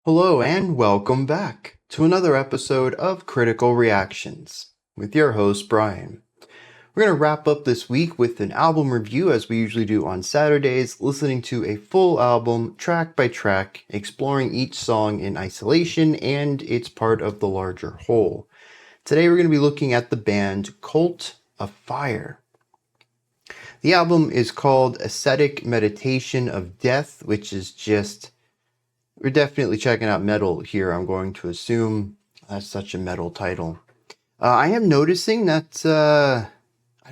Hello and welcome back to another episode of Critical Reactions with your host Bryan. We're going to wrap up this week with an album review as we usually do on Saturdays, listening to a full album track by track, exploring each song in isolation and it's part of the larger whole. Today we're going to be looking at the band Cult of Fire. The album is called Ascetic Meditation of Death, which is just... we're definitely checking out metal here, I'm going to assume. That's such a metal title. I am noticing that, I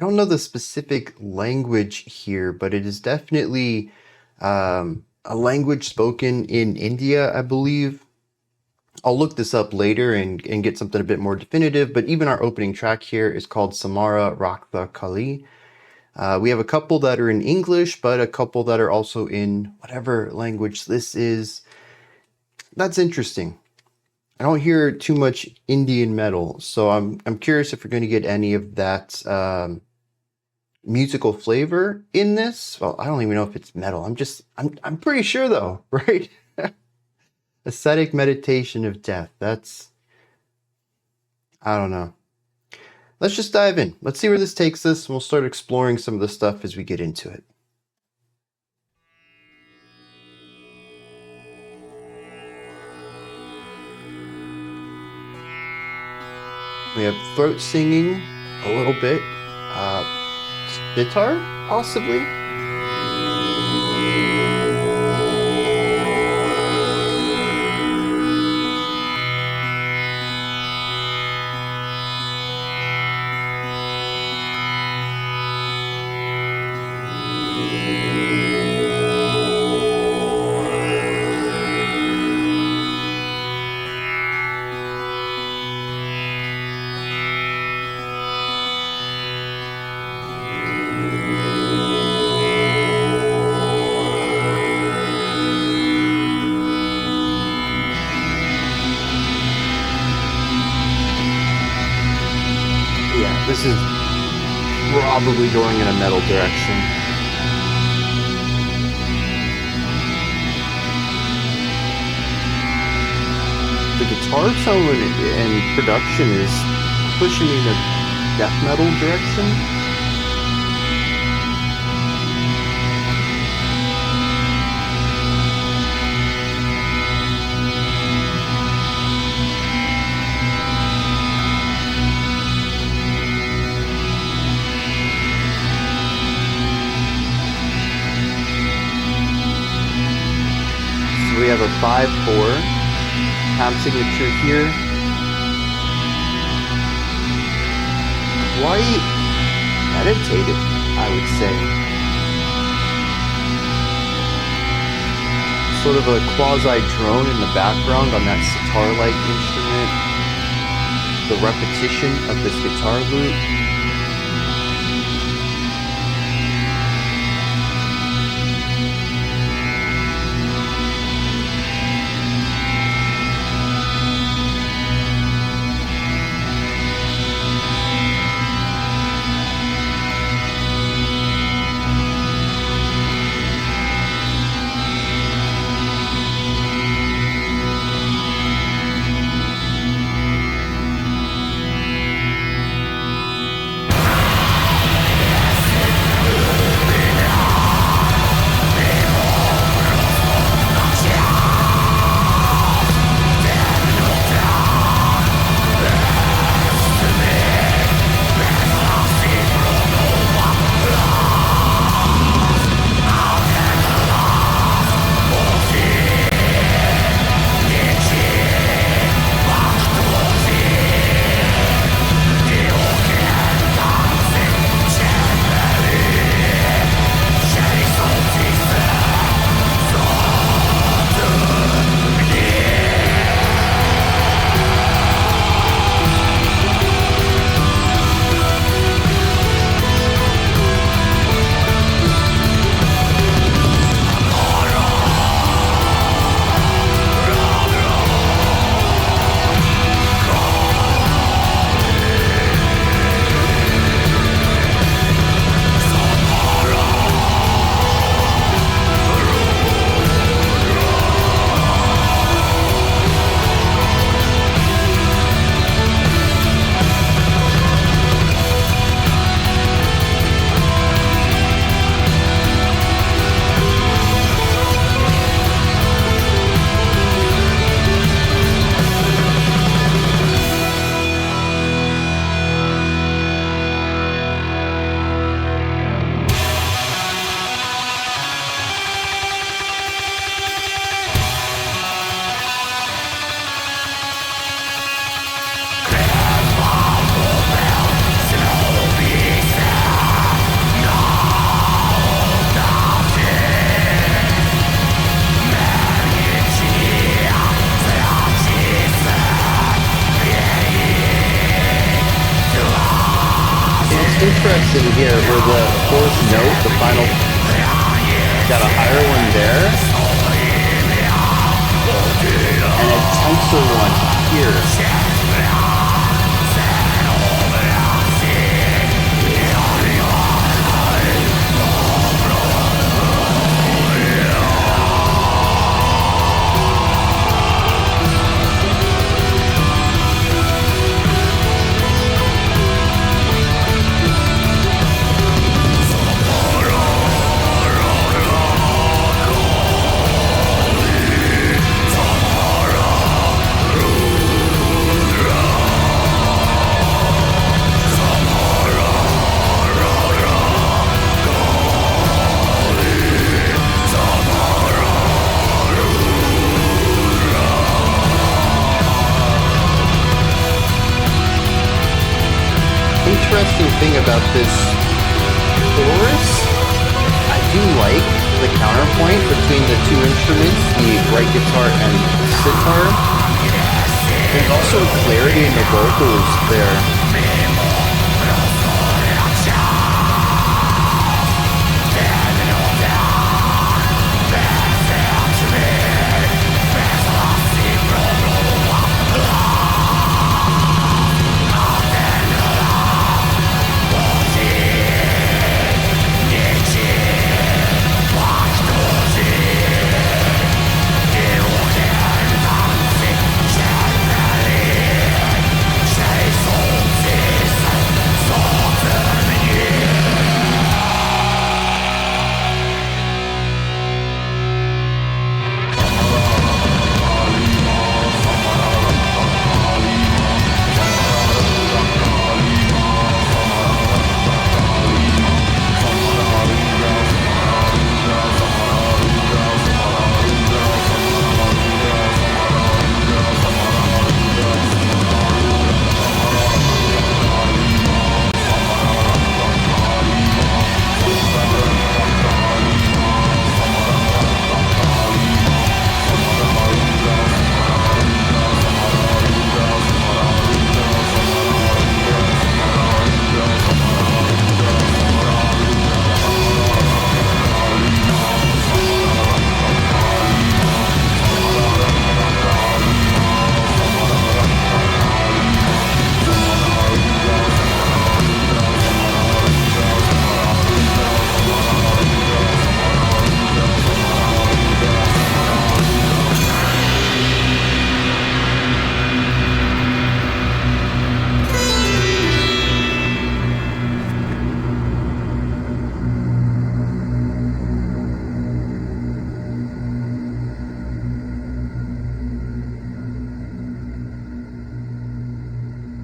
don't know the specific language here, but it is definitely a language spoken in India, I believe. I'll look this up later and get something a bit more definitive, but even our opening track here is called Samhara, Raktha, Kali. We have a couple that are in English, but a couple that are also in whatever language this is. That's interesting. I don't hear too much Indian metal, so I'm curious if we're going to get any of that musical flavor in this. Well, I don't even know if it's metal. I'm pretty sure though, right? Ascetic Meditation of Death. I don't know. Let's just dive in. Let's see where this takes us, and we'll start exploring some of the stuff as we get into it. We have throat singing a little bit, guitar possibly. This is probably going in a metal direction. The guitar tone and production is pushing me in a death metal direction. We have a 5/4 time signature here. Quite meditative, I would say. Sort of a quasi-drone in the background on that sitar-like instrument. The repetition of this guitar loop. interesting here where the fourth note, the final, got a higher one there, and a tenser one here. Interesting thing about this chorus, I do like the counterpoint between the two instruments, the right guitar and sitar. There's also clarity in the vocals there.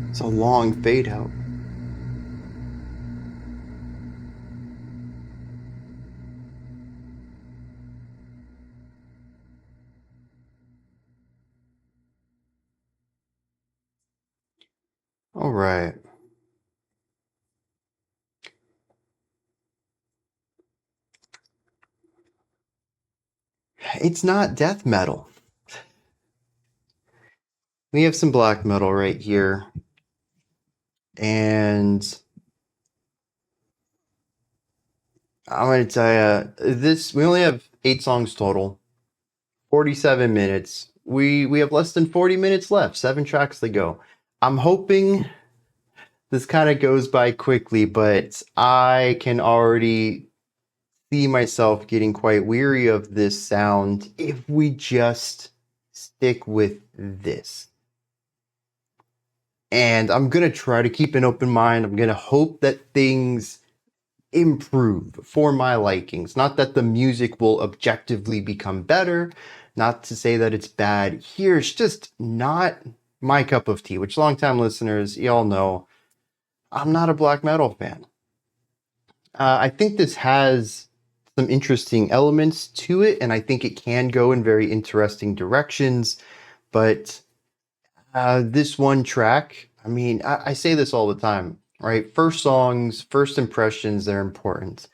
It's a long fade out. All right. It's not death metal. We have some black metal right here. And I'm going to tell you, we only have 8 songs total, 47 minutes. We have less than 40 minutes left, 7 tracks to go. I'm hoping this kind of goes by quickly, but I can already see myself getting quite weary of this sound if we just stick with this. And I'm going to try to keep an open mind. I'm going to hope that things improve for my likings. Not that the music will objectively become better. Not to say that it's bad. Here's just not my cup of tea, which longtime listeners, y'all know, I'm not a black metal fan. I think this has some interesting elements to it, and I think it can go in very interesting directions. But this one track, I mean, I say this all the time, right? First songs, first impressions, they're important.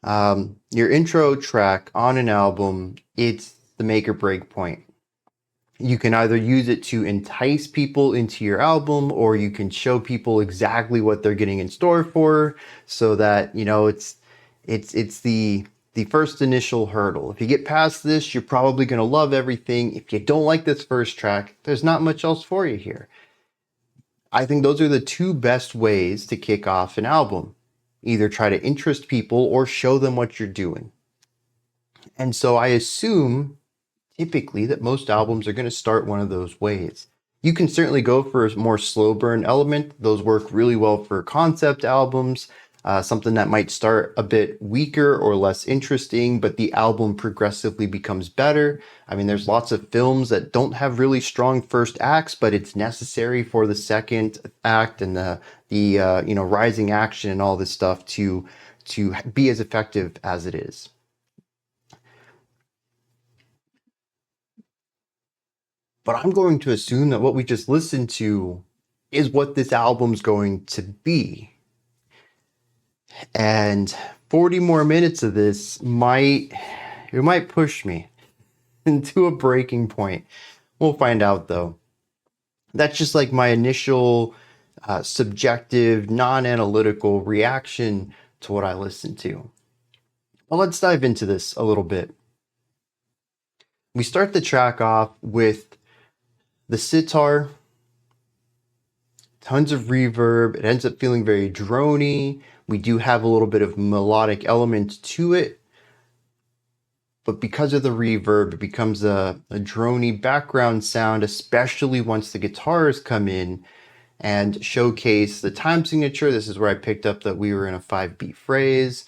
Your intro track on an album, it's the make or break point. You can either use it to entice people into your album, or you can show people exactly what they're getting in store for, so that, you know, it's the first initial hurdle. If you get past this, you're probably going to love everything. If you don't like this first track, there's not much else for you here. I think those are the two best ways to kick off an album. Either try to interest people or show them what you're doing. And so I assume typically that most albums are going to start one of those ways. You can certainly go for a more slow burn element. Those work really well for concept albums, something that might start a bit weaker or less interesting, but the album progressively becomes better. I mean, there's lots of films that don't have really strong first acts, but it's necessary for the second act and the rising action and all this stuff to be as effective as it is. But I'm going to assume that what we just listened to is what this album's going to be. And 40 more minutes of this might push me into a breaking point. We'll find out, though. That's just like my initial subjective, non-analytical reaction to what I listened to. Well, let's dive into this a little bit. We start the track off with the sitar, tons of reverb. It ends up feeling very drony. We do have a little bit of melodic element to it, but because of the reverb, it becomes a drony background sound, especially once the guitars come in and showcase the time signature. This is where I picked up that we were in a 5-beat phrase.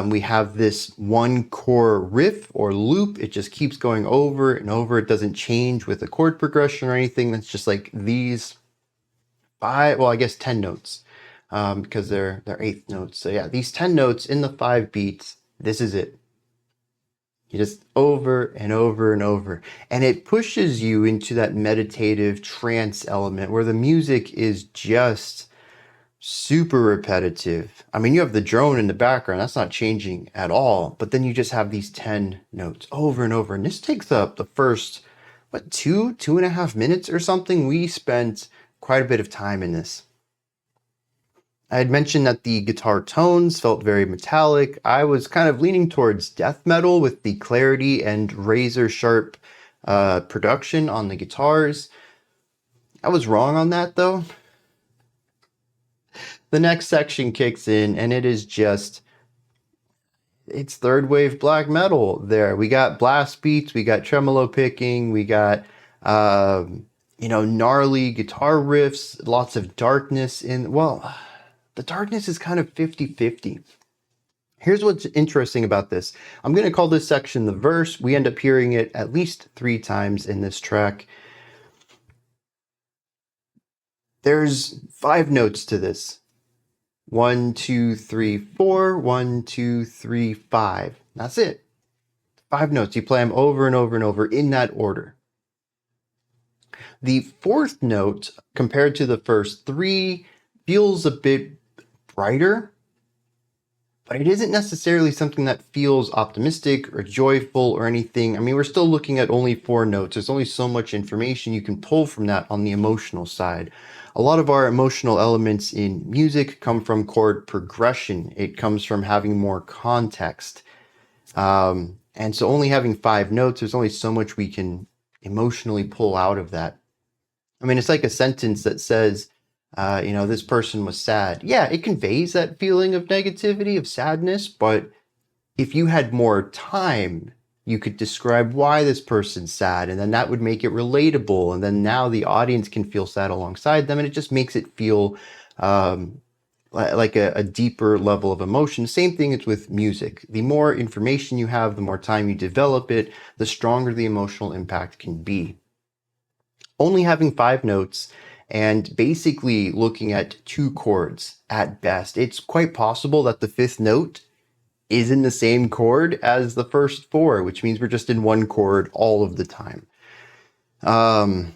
We have this one core riff or loop. It just keeps going over and over. It doesn't change with the chord progression or anything. That's just like these 10 notes, because they're eighth notes. So yeah, these 10 notes in the 5 beats, this is it. You just over and over and over. And it pushes you into that meditative trance element where the music is just super repetitive. I mean, you have the drone in the background. That's not changing at all. But then you just have these 10 notes over and over. And this takes up the first, 2.5 minutes or something. We spent quite a bit of time in this. I had mentioned that the guitar tones felt very metallic. I was kind of leaning towards death metal with the clarity and razor sharp production on the guitars. I was wrong on that, though. The next section kicks in, and it is just, it's third wave black metal there. We got blast beats, we got tremolo picking, we got, gnarly guitar riffs, lots of darkness the darkness is kind of 50-50. Here's what's interesting about this. I'm going to call this section the verse. We end up hearing it at least 3 times in this track. There's 5 notes to this. 1, 2, 3, 4, 1, 2, 3, 5. That's it. 5 notes. You play them over and over and over in that order. The 4th note, compared to the first 3, feels a bit brighter, but it isn't necessarily something that feels optimistic or joyful or anything. I mean, we're still looking at only 4 notes. There's only so much information you can pull from that on the emotional side. A lot of our emotional elements in music come from chord progression. It comes from having more context. And so only having 5 notes, there's only so much we can emotionally pull out of that. I mean, it's like a sentence that says, this person was sad. Yeah, it conveys that feeling of negativity, of sadness, but if you had more time, you could describe why this person's sad, and then that would make it relatable, and then now the audience can feel sad alongside them, and it just makes it feel like a deeper level of emotion. Same thing is with music. The more information you have, the more time you develop it, the stronger the emotional impact can be. Only having 5 notes and basically looking at 2 chords at best, it's quite possible that the 5th note is in the same chord as the first 4, which means we're just in 1 chord all of the time. But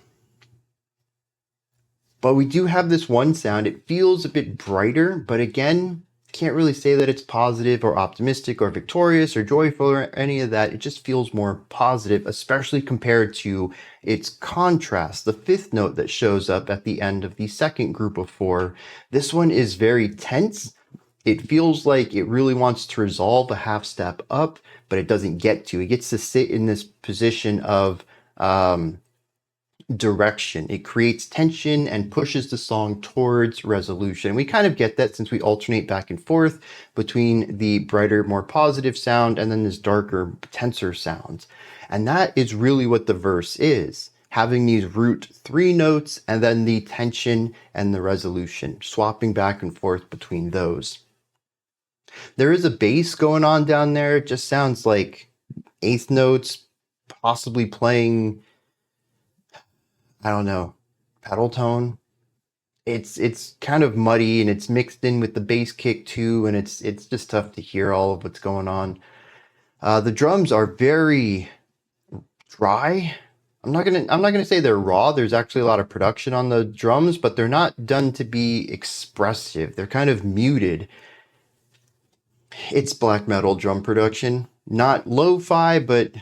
we do have this one sound. It feels a bit brighter, but again, can't really say that it's positive or optimistic or victorious or joyful or any of that. It just feels more positive, especially compared to its contrast, the fifth note that shows up at the end of the second group of four. This one is very tense. It feels like it really wants to resolve a half step up, but it doesn't get to. It gets to sit in this position of direction. It creates tension and pushes the song towards resolution. We kind of get that since we alternate back and forth between the brighter, more positive sound and then this darker, tenser sound. And that is really what the verse is. Having these root three notes and then the tension and the resolution, swapping back and forth between those. There is a bass going on down there. It just sounds like eighth notes, possibly playing, I don't know, pedal tone. It's kind of muddy and it's mixed in with the bass kick too, and it's just tough to hear all of what's going on. The drums are very dry. I'm not gonna say they're raw. There's actually a lot of production on the drums, but they're not done to be expressive. They're kind of muted. It's black metal drum production, not lo-fi, but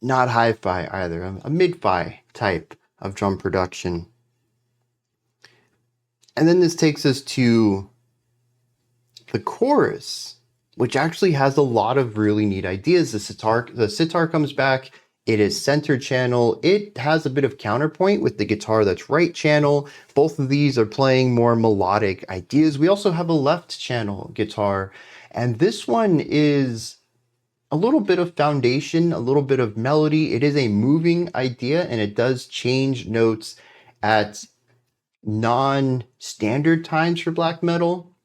not hi-fi either. A mid-fi type of drum production. And then this takes us to the chorus, which actually has a lot of really neat ideas. The sitar comes back. It is center channel. It has a bit of counterpoint with the guitar that's right channel. Both of these are playing more melodic ideas. We also have a left channel guitar, and this one is a little bit of foundation, a little bit of melody. It is a moving idea, and it does change notes at non-standard times for black metal.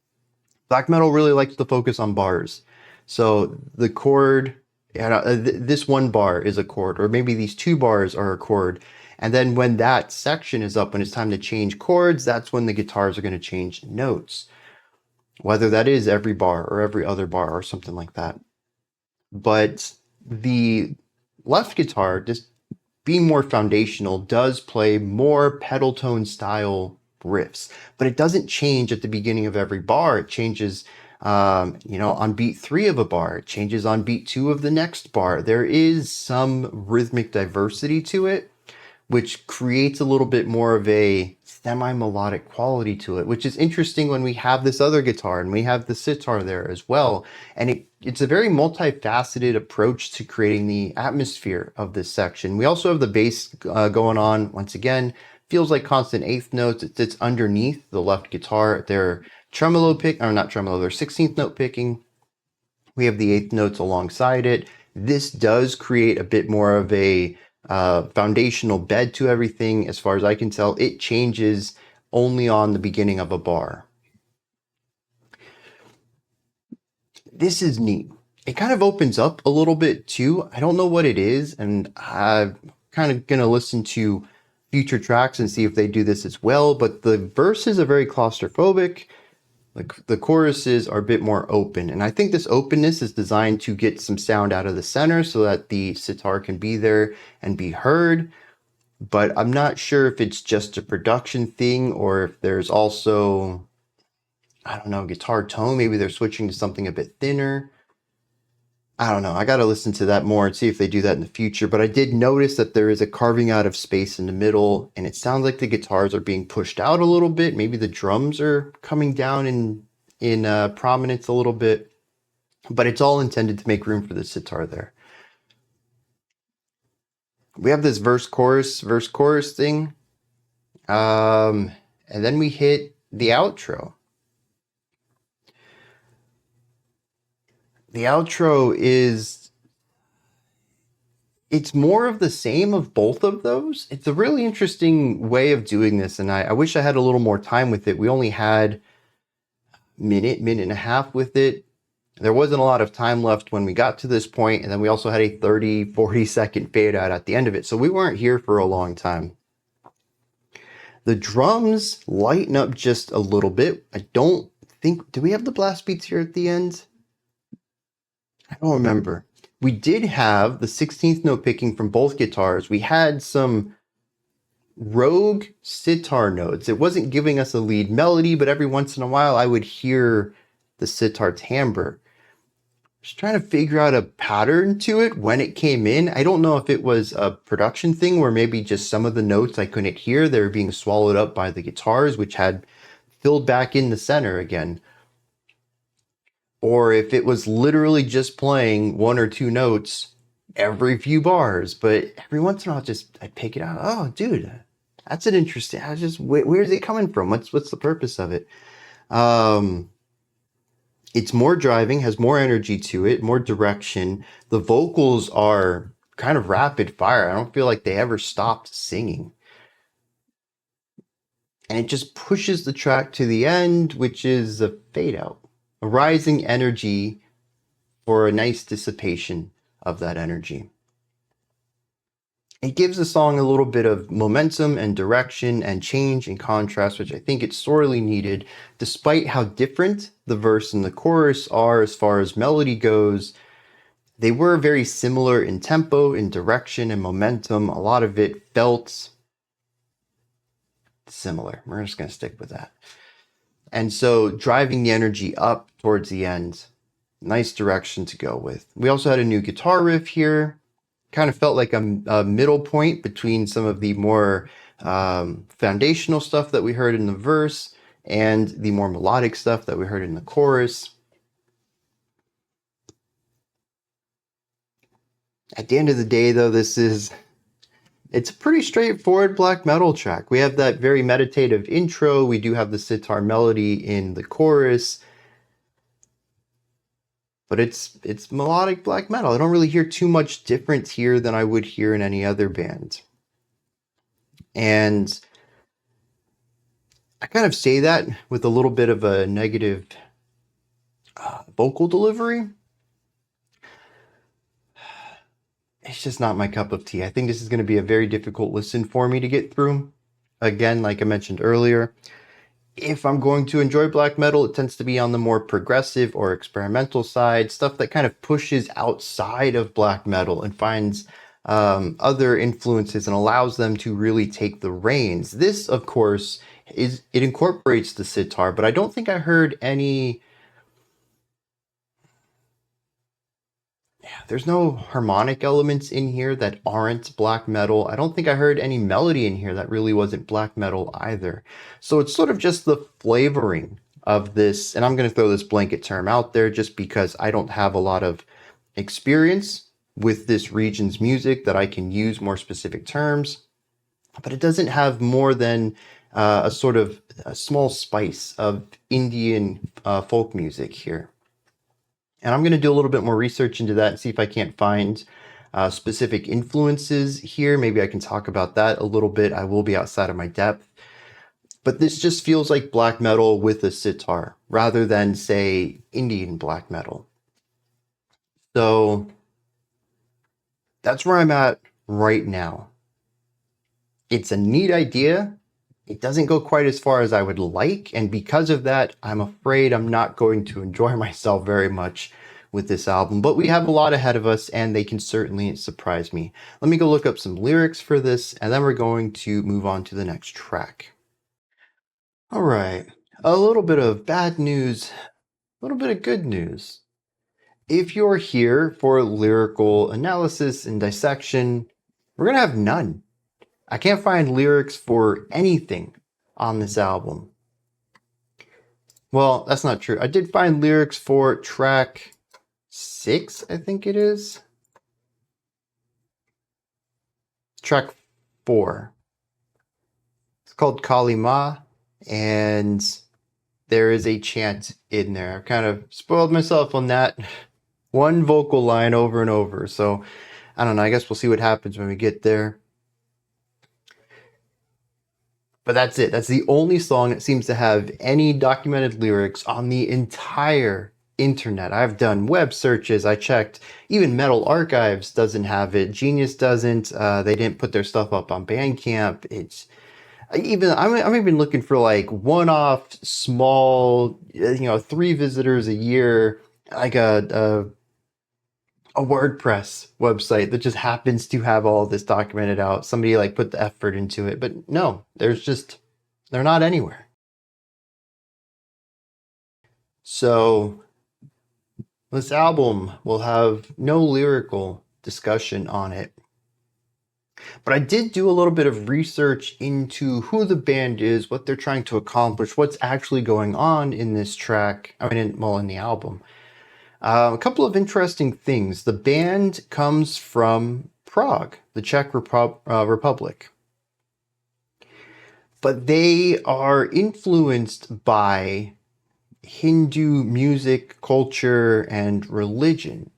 Black metal really likes to focus on bars. So the chord, this one bar is a chord, or maybe these two bars are a chord. And then when that section is up, when it's time to change chords, that's when the guitars are going to change notes. Whether that is every bar or every other bar or something like that. But the left guitar, just being more foundational, does play more pedal tone style riffs, but it doesn't change at the beginning of every bar. It changes, on beat 3 of a bar. It changes on beat 2 of the next bar. There is some rhythmic diversity to it, which creates a little bit more of a semi-melodic quality to it, which is interesting when we have this other guitar and we have the sitar there as well. And it's a very multifaceted approach to creating the atmosphere of this section. We also have the bass going on. Once again, feels like constant eighth notes. It sits underneath the left guitar. They're tremolo pick, or not tremolo, they're 16th note picking. We have the eighth notes alongside it. This does create a bit more of a foundational bed to everything. As far as I can tell, it changes only on the beginning of a bar. This is neat. It kind of opens up a little bit too. I don't know what it is, and I'm kind of going to listen to future tracks and see if they do this as well, but the verses are very claustrophobic. Like the choruses are a bit more open, and I think this openness is designed to get some sound out of the center so that the sitar can be there and be heard. But I'm not sure if it's just a production thing or if there's also, I don't know, guitar tone. Maybe they're switching to something a bit thinner. I don't know. I got to listen to that more and see if they do that in the future. But I did notice that there is a carving out of space in the middle, and it sounds like the guitars are being pushed out a little bit. Maybe the drums are coming down in prominence a little bit. But it's all intended to make room for the sitar there. We have this verse chorus thing. And then we hit the outro. The outro it's more of the same of both of those. It's a really interesting way of doing this, and I wish I had a little more time with it. We only had minute and a half with it. There wasn't a lot of time left when we got to this point, and then we also had a 30-40 second fade out at the end of it, so we weren't here for a long time. The drums lighten up just a little bit. I don't think, do we have the blast beats here at the end? I don't remember. We did have the 16th note picking from both guitars. We had some rogue sitar notes. It wasn't giving us a lead melody, but every once in a while I would hear the sitar timbre. Just trying to figure out a pattern to it when it came in. I don't know if it was a production thing where maybe just some of the notes I couldn't hear, they were being swallowed up by the guitars, which had filled back in the center again. Or if it was literally just playing one or two notes every few bars. But every once in a while, I'd pick it out. Oh, dude, that's an interesting. Where's it coming from? What's the purpose of it? It's more driving, has more energy to it, more direction. The vocals are kind of rapid fire. I don't feel like they ever stopped singing. And it just pushes the track to the end, which is a fade out, a rising energy for a nice dissipation of that energy. It gives the song a little bit of momentum and direction and change and contrast, which I think it's sorely needed. Despite how different the verse and the chorus are as far as melody goes, they were very similar in tempo, in direction, and momentum. A lot of it felt similar. We're just going to stick with that. And so driving the energy up towards the end, nice direction to go with. We also had a new guitar riff here. Kind of felt like a middle point between some of the more foundational stuff that we heard in the verse and the more melodic stuff that we heard in the chorus. At the end of the day, though, it's a pretty straightforward black metal track. We have that very meditative intro. We do have the sitar melody in the chorus. But it's melodic black metal. I don't really hear too much difference here than I would hear in any other band. And I kind of say that with a little bit of a negative vocal delivery. It's just not my cup of tea. I think this is going to be a very difficult listen for me to get through. Again, like I mentioned earlier, if I'm going to enjoy black metal, it tends to be on the more progressive or experimental side, stuff that kind of pushes outside of black metal and finds other influences and allows them to really take the reins. This, of course, it incorporates the sitar, but I don't think I heard any. There's no harmonic elements in here that aren't black metal. I don't think I heard any melody in here that really wasn't black metal either. So it's sort of just the flavoring of this, and I'm going to throw this blanket term out there just because I don't have a lot of experience with this region's music that I can use more specific terms, but it doesn't have more than a sort of a small spice of Indian folk music here. And I'm going to do a little bit more research into that and see if I can't find specific influences here. Maybe I can talk about that a little bit. I will be outside of my depth. But this just feels like black metal with a sitar rather than, say, Indian black metal. So that's where I'm at right now. It's a neat idea. It doesn't go quite as far as I would like, and because of that, I'm afraid I'm not going to enjoy myself very much with this album, but we have a lot ahead of us, and they can certainly surprise me. Let me go look up some lyrics for this, and then we're going to move on to the next track. All right, a little bit of bad news, a little bit of good news. If you're here for lyrical analysis and dissection, we're going to have none. I can't find lyrics for anything on this album. Well, that's not true. I did find lyrics for track 6, I think it is. Track 4. It's called Kalima, and there is a chant in there. I've kind of spoiled myself on that one vocal line over and over. So, I don't know. I guess we'll see what happens when we get there. But that's it. That's the only song that seems to have any documented lyrics on the entire internet. I've done web searches. I checked. Even Metal Archives doesn't have it. Genius doesn't. They didn't put their stuff up on Bandcamp. I'm even looking for like one-off small, 3 visitors a year, like a WordPress website that just happens to have all this documented out. Somebody like put the effort into it, but no, they're not anywhere. So this album will have no lyrical discussion on it. But I did do a little bit of research into who the band is, what they're trying to accomplish, what's actually going on in this track, in the album. A couple of interesting things. The band comes from Prague, the Czech Republic. But they are influenced by Hindu music, culture, and religion.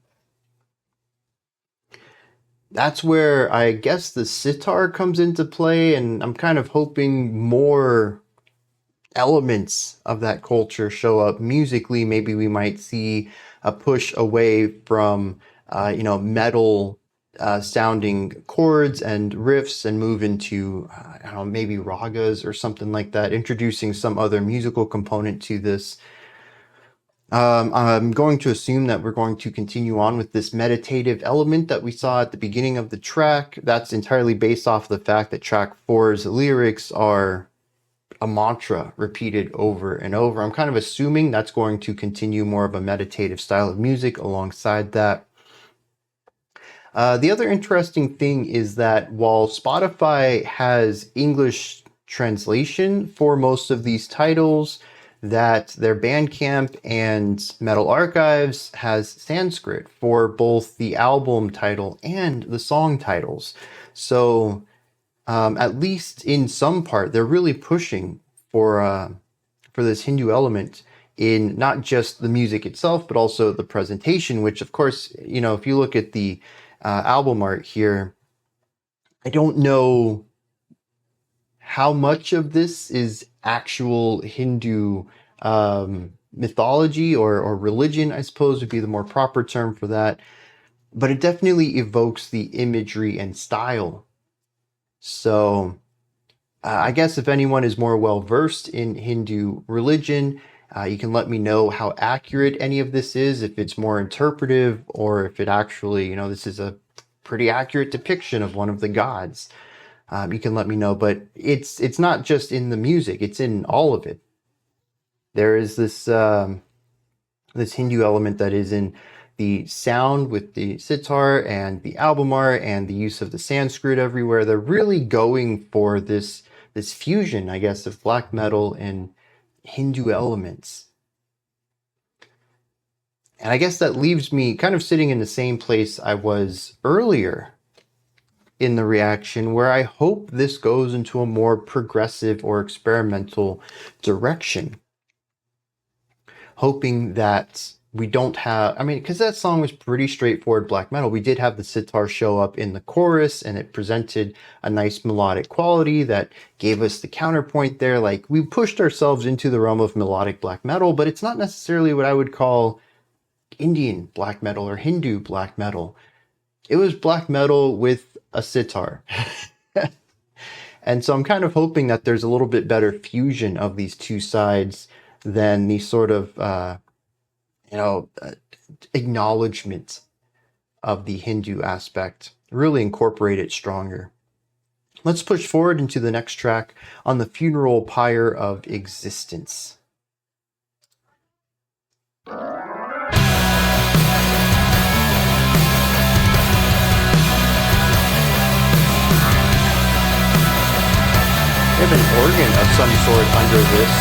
That's where I guess the sitar comes into play, and I'm kind of hoping more elements of that culture show up musically. Maybe we might see a push away from, metal sounding chords and riffs and move into, maybe ragas or something like that, introducing some other musical component to this. I'm going to assume that we're going to continue on with this meditative element that we saw at the beginning of the track. That's entirely based off the fact that track 4's lyrics are a mantra repeated over and over. I'm kind of assuming that's going to continue more of a meditative style of music alongside that. The other interesting thing is that while Spotify has English translation for most of these titles, that their Bandcamp and Metal Archives has Sanskrit for both the album title and the song titles. So at least in some part, they're really pushing for this Hindu element in not just the music itself, but also the presentation, which of course, if you look at the album art here, I don't know how much of this is actual Hindu mythology or religion, I suppose would be the more proper term for that. But it definitely evokes the imagery and style. So I guess if anyone is more well-versed in Hindu religion, you can let me know how accurate any of this is, if it's more interpretive or if it actually, this is a pretty accurate depiction of one of the gods. You can let me know, but it's not just in the music, it's in all of it. There is this Hindu element that is in the sound with the sitar and the album art and the use of the Sanskrit everywhere. They're really going for this fusion, I guess, of black metal and Hindu elements. And I guess that leaves me kind of sitting in the same place I was earlier in the reaction, where I hope this goes into a more progressive or experimental direction. Hoping that we don't have, because that song was pretty straightforward black metal. We did have the sitar show up in the chorus, and it presented a nice melodic quality that gave us the counterpoint there. Like, we pushed ourselves into the realm of melodic black metal, but it's not necessarily what I would call Indian black metal or Hindu black metal. It was black metal with a sitar. And so I'm kind of hoping that there's a little bit better fusion of these two sides than the sort of, acknowledgement of the Hindu aspect. Really incorporate it stronger. Let's push forward into the next track on the funeral pyre of existence. We have an organ of some sort under this.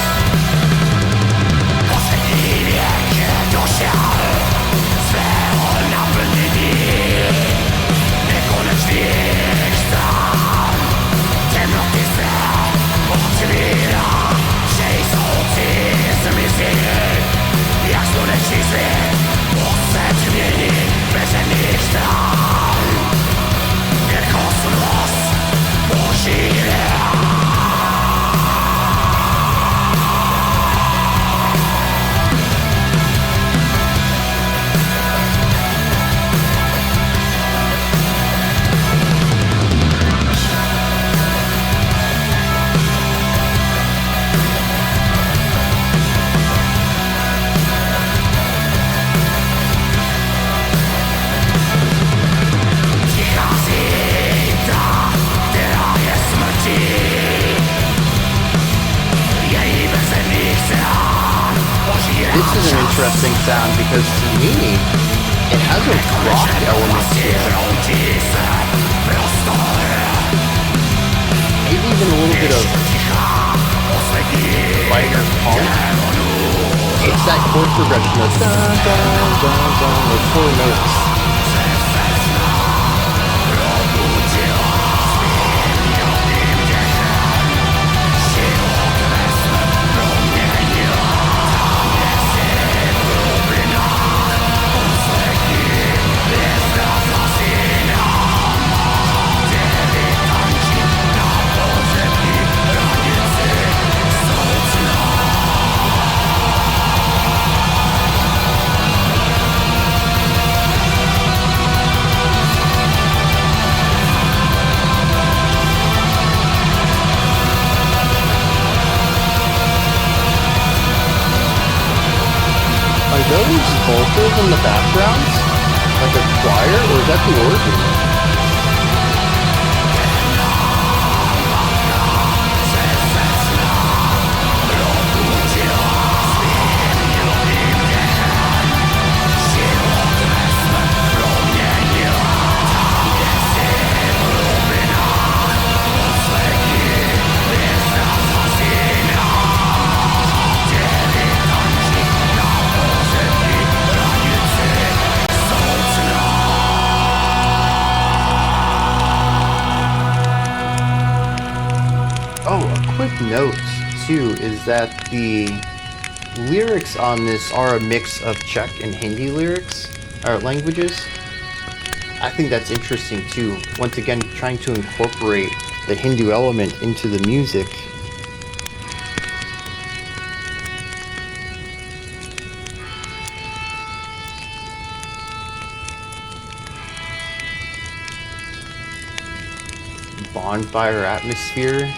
interesting sound because to me, it has a rock element to it. Maybe even a little bit of lighter punk. It's that chord progression of dun dun dun dun, those 4 notes. Are those vocals in the background? Like a choir, or is that the organ? Quick note too is that the lyrics on this are a mix of Czech and Hindi lyrics or languages. I think that's interesting too. Once again, trying to incorporate the Hindu element into the music. Bonfire atmosphere.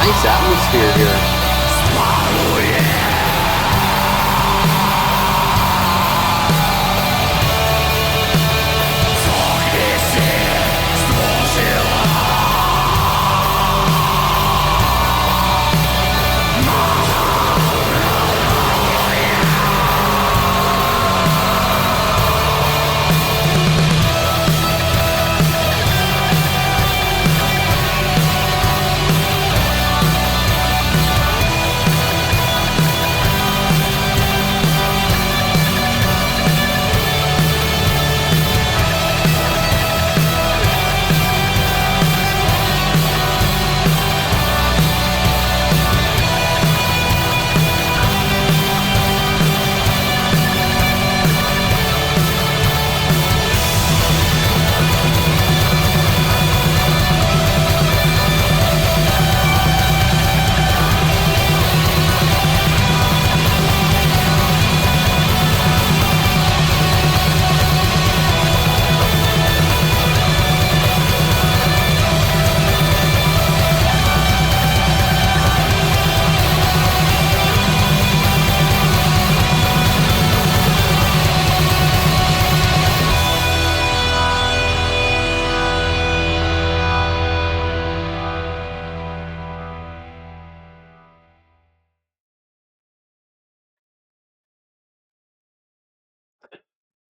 Nice atmosphere here.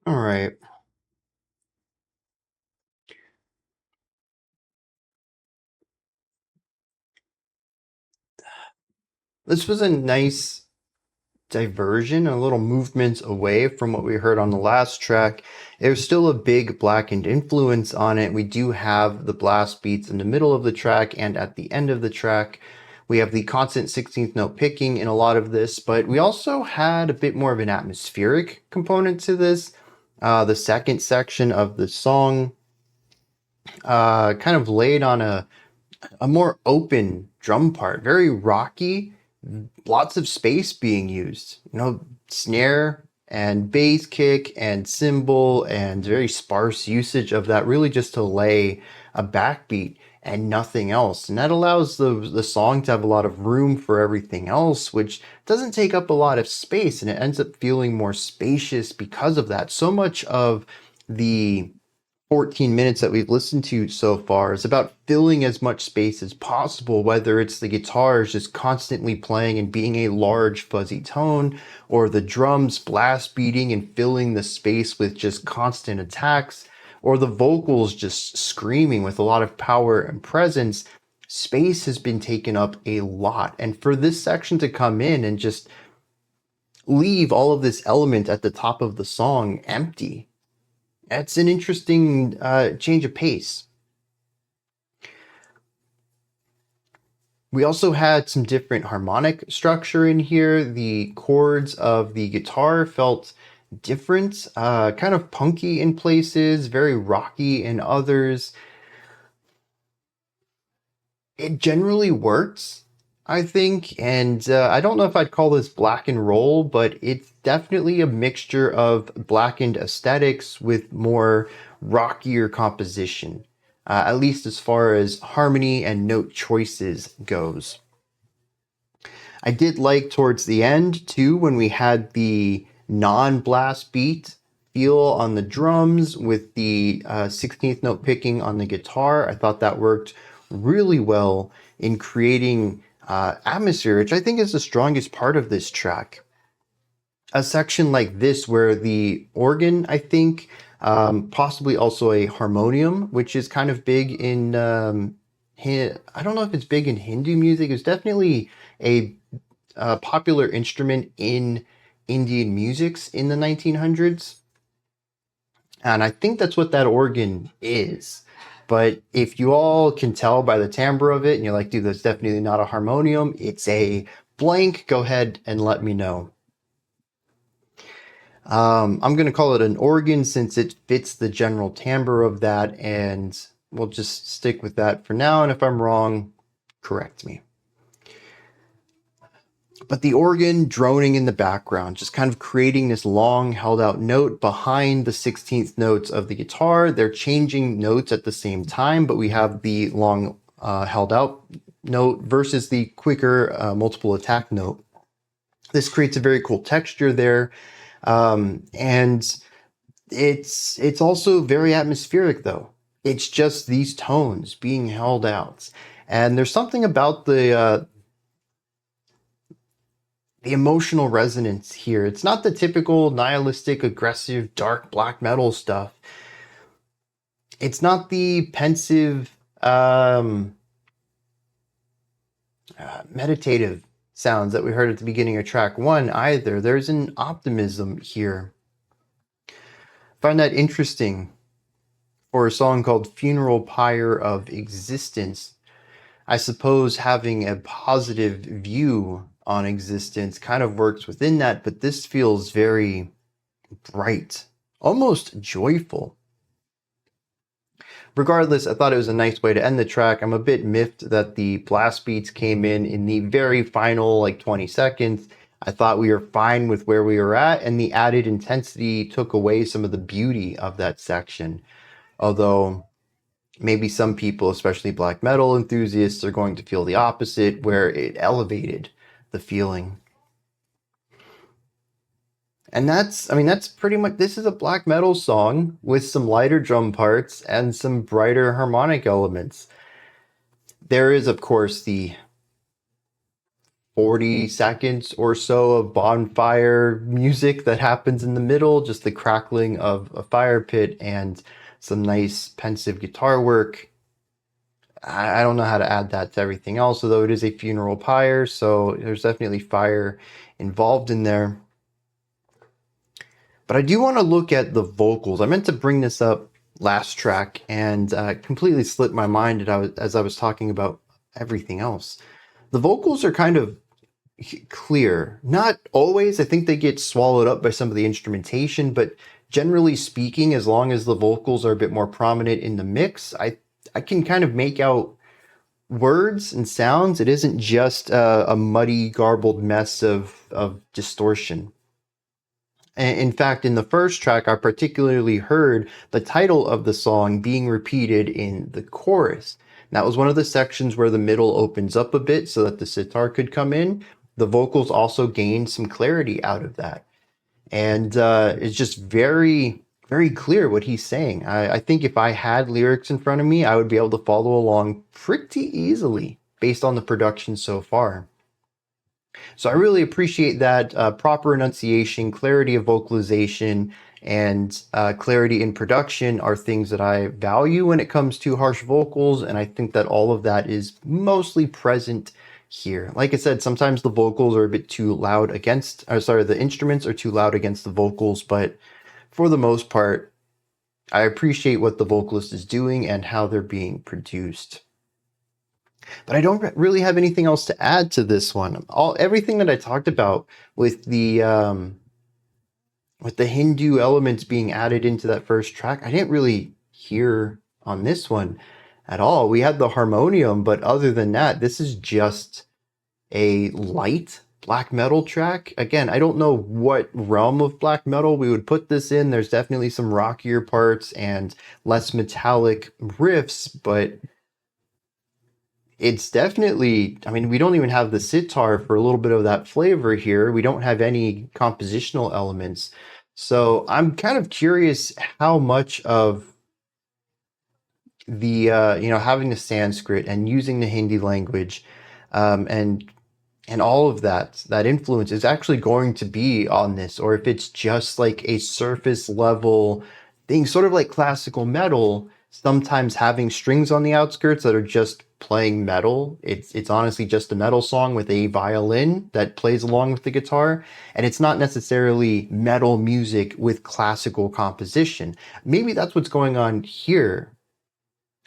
All right. This was a nice diversion, a little movement away from what we heard on the last track. There's still a big blackened influence on it. We do have the blast beats in the middle of the track and at the end of the track. We have the constant 16th note picking in a lot of this, but we also had a bit more of an atmospheric component to this. The second section of the song kind of laid on a more open drum part, very rocky, lots of space being used, snare and bass kick and cymbal, and very sparse usage of that, really just to lay a backbeat and nothing else. And that allows the song to have a lot of room for everything else, which doesn't take up a lot of space, and it ends up feeling more spacious because of that. So much of the 14 minutes that we've listened to so far is about filling as much space as possible, whether it's the guitars just constantly playing and being a large fuzzy tone, or the drums blast beating and filling the space with just constant attacks, or the vocals just screaming with a lot of power and presence. Space has been taken up a lot. And for this section to come in and just leave all of this element at the top of the song empty, it's an interesting change of pace. We also had some different harmonic structure in here. The chords of the guitar felt different, kind of punky in places, very rocky in others. It generally works, I think, and I don't know if I'd call this black and roll, but it's definitely a mixture of blackened aesthetics with more rockier composition, at least as far as harmony and note choices goes. I did like towards the end, too, when we had the non-blast beat feel on the drums with the 16th note picking on the guitar. I thought that worked really well in creating atmosphere, which I think is the strongest part of this track. A section like this where the organ, I think, possibly also a harmonium, which is kind of big in, I don't know if it's big in Hindu music. It's definitely a popular instrument in Indian musics in the 1900s. And I think that's what that organ is. But if you all can tell by the timbre of it, and you're like, dude, that's definitely not a harmonium, it's a blank, go ahead and let me know. I'm going to call it an organ since it fits the general timbre of that, and we'll just stick with that for now. And if I'm wrong, correct me. But the organ droning in the background, just kind of creating this long held out note behind the 16th notes of the guitar. They're changing notes at the same time, but we have the long held out note versus the quicker multiple attack note. This creates a very cool texture there. And it's also very atmospheric, though. It's just these tones being held out. And there's something about the emotional resonance here. It's not the typical nihilistic, aggressive, dark black metal stuff. It's not the pensive, meditative sounds that we heard at the beginning of track 1 either. There's an optimism here. I find that interesting for a song called Funeral Pyre of Existence. I suppose having a positive view on existence kind of works within that, but this feels very bright, almost joyful. Regardless, I thought it was a nice way to end the track. I'm a bit miffed that the blast beats came in the very final 20 seconds. I thought we were fine with where we were at, and the added intensity took away some of the beauty of that section. Although maybe some people, especially black metal enthusiasts, are going to feel the opposite, where it elevated the feeling. And that's pretty much, this is a black metal song with some lighter drum parts and some brighter harmonic elements. There is, of course, the 40 seconds or so of bonfire music that happens in the middle, just the crackling of a fire pit and some nice pensive guitar work. I don't know how to add that to everything else, although it is a funeral pyre, so there's definitely fire involved in there. But I do want to look at the vocals. I meant to bring this up last track and completely slipped my mind as I was talking about everything else. The vocals are kind of clear. Not always. I think they get swallowed up by some of the instrumentation, but generally speaking, as long as the vocals are a bit more prominent in the mix, I can kind of make out words and sounds. It isn't just a muddy, garbled mess of distortion. In fact, in the first track, I particularly heard the title of the song being repeated in the chorus. That was one of the sections where the middle opens up a bit so that the sitar could come in. The vocals also gained some clarity out of that. And it's just very, very clear what he's saying. I think if I had lyrics in front of me, I would be able to follow along pretty easily based on the production so far. So I really appreciate that. Proper enunciation, clarity of vocalization, and clarity in production are things that I value when it comes to harsh vocals, and I think that all of that is mostly present here. Like I said, sometimes the vocals are a bit too loud the instruments are too loud against the vocals, but for the most part, I appreciate what the vocalist is doing and how they're being produced. But I don't really have anything else to add to this one. Everything that I talked about with the Hindu elements being added into that first track, I didn't really hear on this one at all. We had the harmonium, but other than that, this is just a light black metal track. Again, I don't know what realm of black metal we would put this in. There's definitely some rockier parts and less metallic riffs, but it's definitely, I mean, we don't even have the sitar for a little bit of that flavor here. We don't have any compositional elements. So I'm kind of curious how much of the, having the Sanskrit and using the Hindi language and all of that influence is actually going to be on this, or if it's just like a surface level thing, sort of like classical metal, sometimes having strings on the outskirts that are just playing metal. It's honestly just a metal song with a violin that plays along with the guitar, and it's not necessarily metal music with classical composition. Maybe that's what's going on here.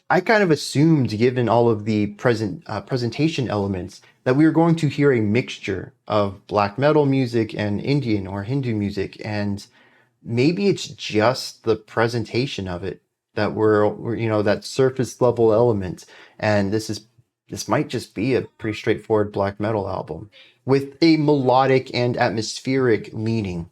I kind of assumed, given all of the presentation elements, that we were going to hear a mixture of black metal music and Indian or Hindu music, and maybe it's just the presentation of it that we're that surface level element, and this might just be a pretty straightforward black metal album with a melodic and atmospheric leaning.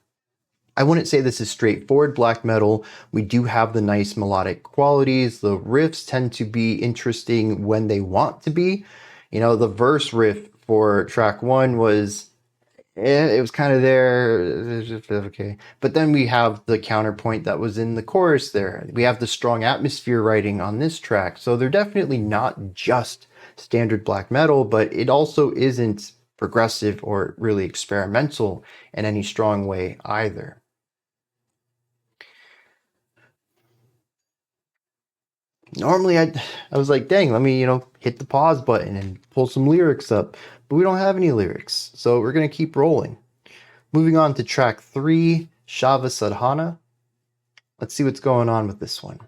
I wouldn't say this is straightforward black metal. We do have the nice melodic qualities. The riffs tend to be interesting when they want to be. The verse riff for track 1 was it was kind of there, okay. But then we have the counterpoint that was in the chorus there. We have the strong atmosphere writing on this track. So they're definitely not just standard black metal, but it also isn't progressive or really experimental in any strong way either. Normally I was like, dang, let me, hit the pause button and pull some lyrics up. But we don't have any lyrics, so we're going to keep rolling. Moving on to track 3, Shava Sadhana. Let's see what's going on with this one.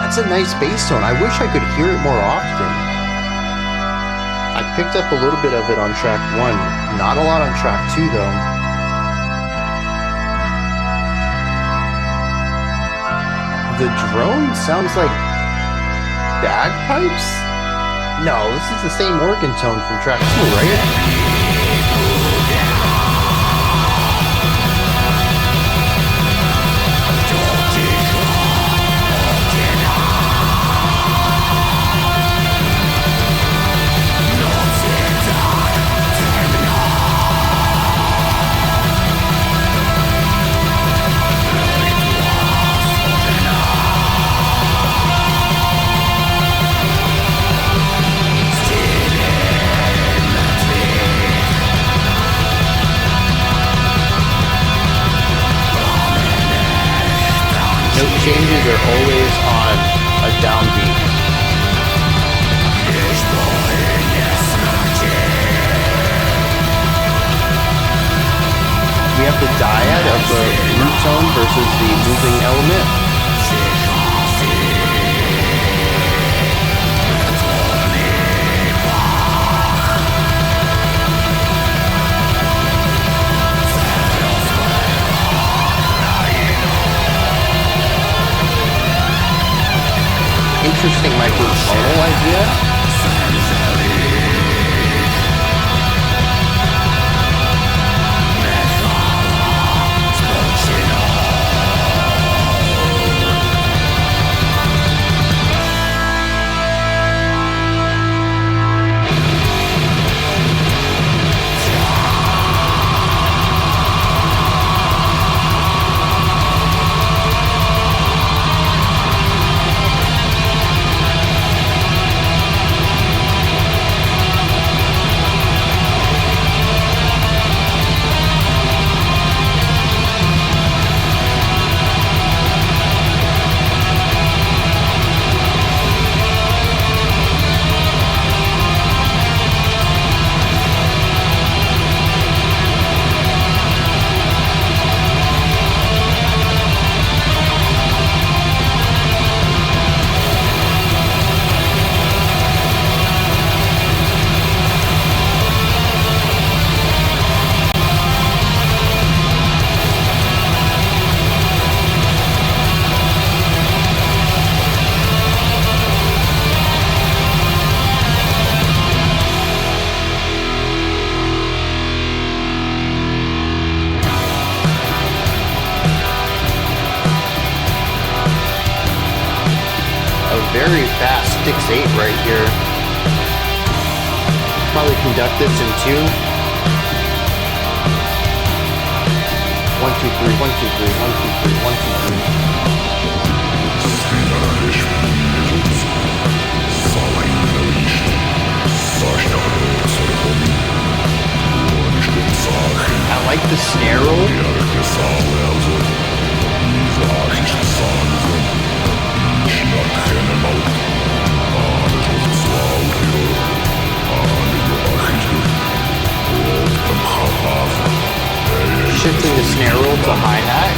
That's a nice bass tone. I wish I could hear it more often. I picked up a little bit of it on track 1, not a lot on track 2 though. The drone sounds like bagpipes? No, this is the same organ tone from track 2, right? always on a downbeat. We have the dyad of the root tone versus the moving element. Interesting microtonal idea. Very fast 6/8 right here. Probably conduct this in 2. 1 2 3 1 2 3 1 2 3 1 2 3. I like the snare roll. Shifting the snare roll to hi-hat.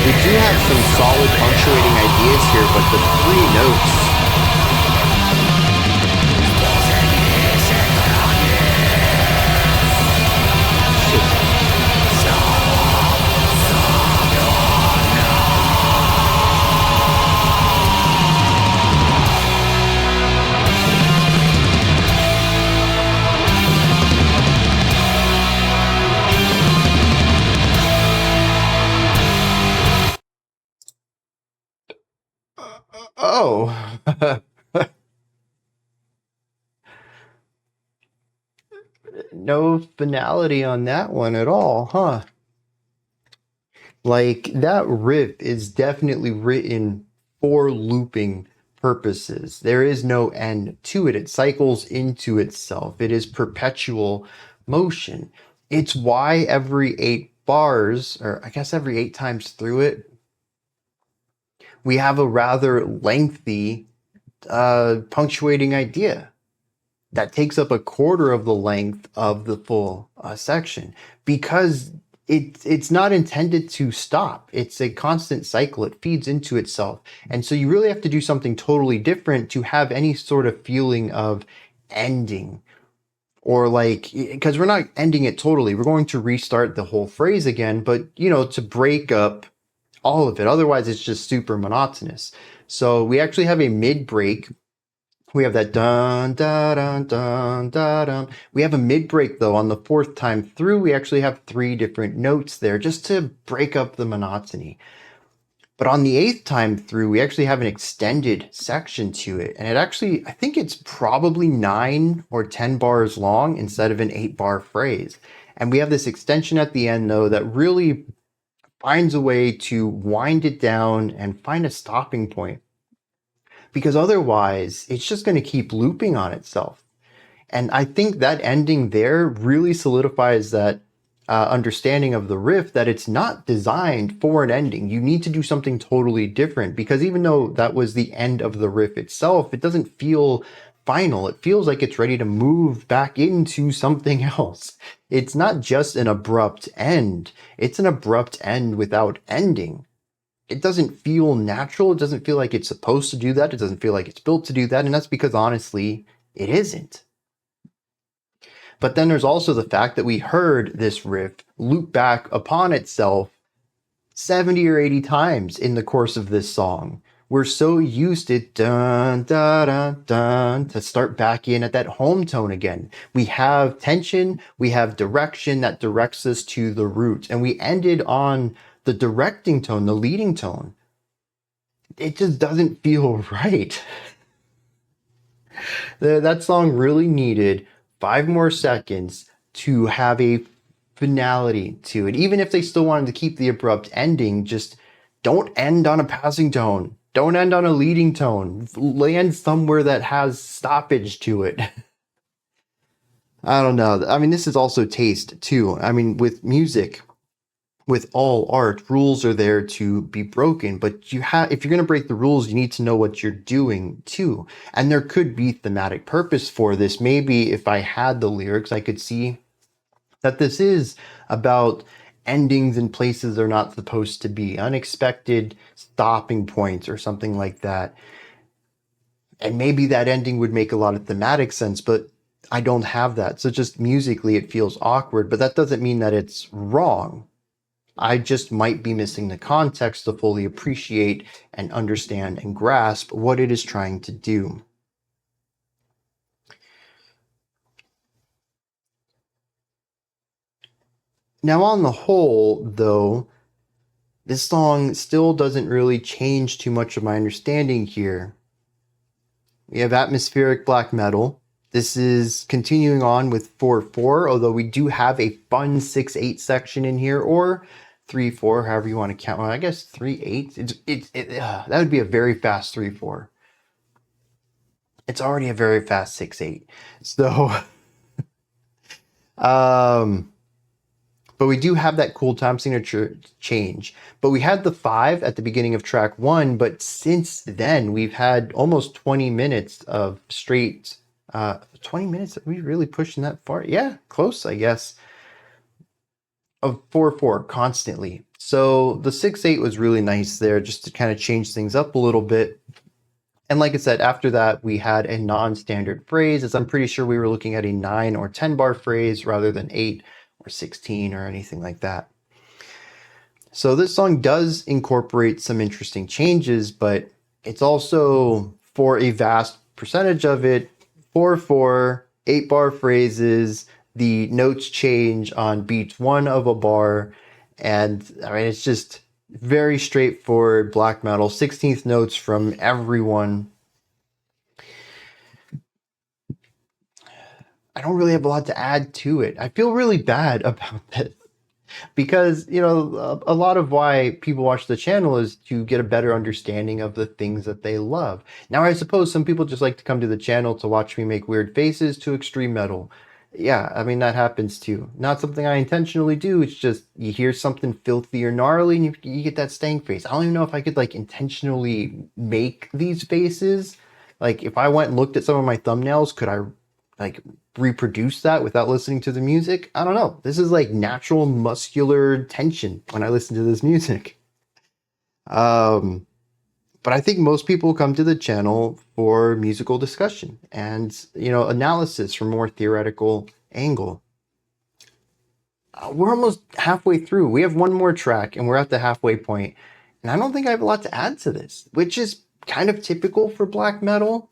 We do have some solid punctuating ideas here, but the 3 notes. Oh, no finality on that one at all, huh? Like, that riff is definitely written for looping purposes. There is no end to it. It cycles into itself. It is perpetual motion. It's why every 8 bars, or I guess every 8 times through it, we have a rather lengthy punctuating idea that takes up a quarter of the length of the full section, because it's not intended to stop. It's a constant cycle. It feeds into itself. And so you really have to do something totally different to have any sort of feeling of ending, or like, because we're not ending it totally. We're going to restart the whole phrase again, but to break up all of it. Otherwise, it's just super monotonous. So we actually have a mid break. We have that dun dun dun dun dun dun. We have a mid break though. On the fourth time through, we actually have 3 different notes there just to break up the monotony. But on the 8th time through, we actually have an extended section to it. And I think it's probably 9 or 10 bars long instead of an 8-bar phrase. And we have this extension at the end though that really finds a way to wind it down and find a stopping point. Because otherwise, it's just going to keep looping on itself. And I think that ending there really solidifies that understanding of the riff, that it's not designed for an ending. You need to do something totally different, because even though that was the end of the riff itself, it doesn't feel final. It feels like it's ready to move back into something else. It's not just an abrupt end. It's an abrupt end without ending. It doesn't feel natural. It doesn't feel like it's supposed to do that. It doesn't feel like it's built to do that. And that's because honestly, it isn't. But then there's also the fact that we heard this riff loop back upon itself 70 or 80 times in the course of this song. We're so used to dun, dun, dun, dun, to start back in at that home tone again. We have tension, we have direction that directs us to the root, and we ended on the directing tone, the leading tone. It just doesn't feel right. That song really needed 5 more seconds to have a finality to it. Even if they still wanted to keep the abrupt ending, just don't end on a passing tone. Don't end on a leading tone. Land somewhere that has stoppage to it. I don't know. I mean, this is also taste too. I mean, with music, with all art, rules are there to be broken, but if you're going to break the rules, you need to know what you're doing too. And there could be thematic purpose for this. Maybe if I had the lyrics, I could see that this is about endings in places they're not supposed to be, unexpected stopping points or something like that. And maybe that ending would make a lot of thematic sense, but I don't have that. So just musically, it feels awkward, but that doesn't mean that it's wrong. I just might be missing the context to fully appreciate and understand and grasp what it is trying to do. Now, on the whole, though, this song still doesn't really change too much of my understanding here. We have atmospheric black metal. This is continuing on with 4/4, although we do have a fun 6/8 section in here, or 3/4, however you want to count. Well, I guess 3/8. That would be a very fast 3/4. It's already a very fast 6/8. So, but we do have that cool time signature change. But we had the 5 at the beginning of track 1, but since then we've had almost 20 minutes of straight 20 minutes. Are we really pushing that far? Yeah, close, I guess. Of 4/4 constantly. So the 6/8 was really nice there, just to kind of change things up a little bit. And like I said, after that, we had a non-standard phrase, as I'm pretty sure we were looking at a 9 or 10 bar phrase rather than 8 or 16 or anything like that. So this song does incorporate some interesting changes, but it's also, for a vast percentage of it, 4/4, 8 bar phrases. The notes change on beat 1 of a bar, and I mean, it's just very straightforward black metal, 16th notes from everyone. I don't really have a lot to add to it. I feel really bad about this, because, a lot of why people watch the channel is to get a better understanding of the things that they love. Now, I suppose some people just like to come to the channel to watch me make weird faces to extreme metal. Yeah, I mean, that happens too. Not something I intentionally do. It's just you hear something filthy or gnarly and you get that stank face. I don't even know if I could intentionally make these faces, Like, if I went and looked at some of my thumbnails, could I like reproduce that without listening to the music? I don't know. This is like natural muscular tension when I listen to this music. But I think most people come to the channel for musical discussion and, analysis from more theoretical angle. We're almost halfway through. We have one more track and we're at the halfway point. And I don't think I have a lot to add to this, which is kind of typical for black metal.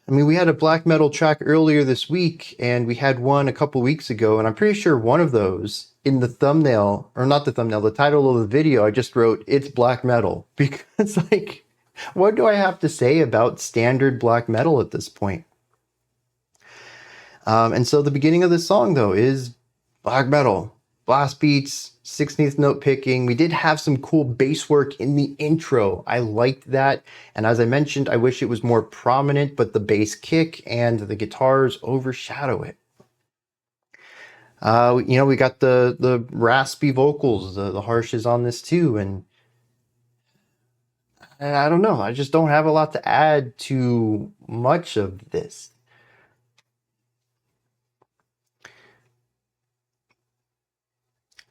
I mean, we had a black metal track earlier this week and we had one a couple weeks ago. And I'm pretty sure one of those in the thumbnail, or not the thumbnail, the title of the video, I just wrote, "It's black metal." Because, like, what do I have to say about standard black metal at this point? And so the beginning of this song, though, is black metal. Blast beats, 16th note picking. We did have some cool bass work in the intro. I liked that. And as I mentioned, I wish it was more prominent, but the bass kick and the guitars overshadow it. We got the raspy vocals, the harshes on this too. And I don't know. I just don't have a lot to add to much of this.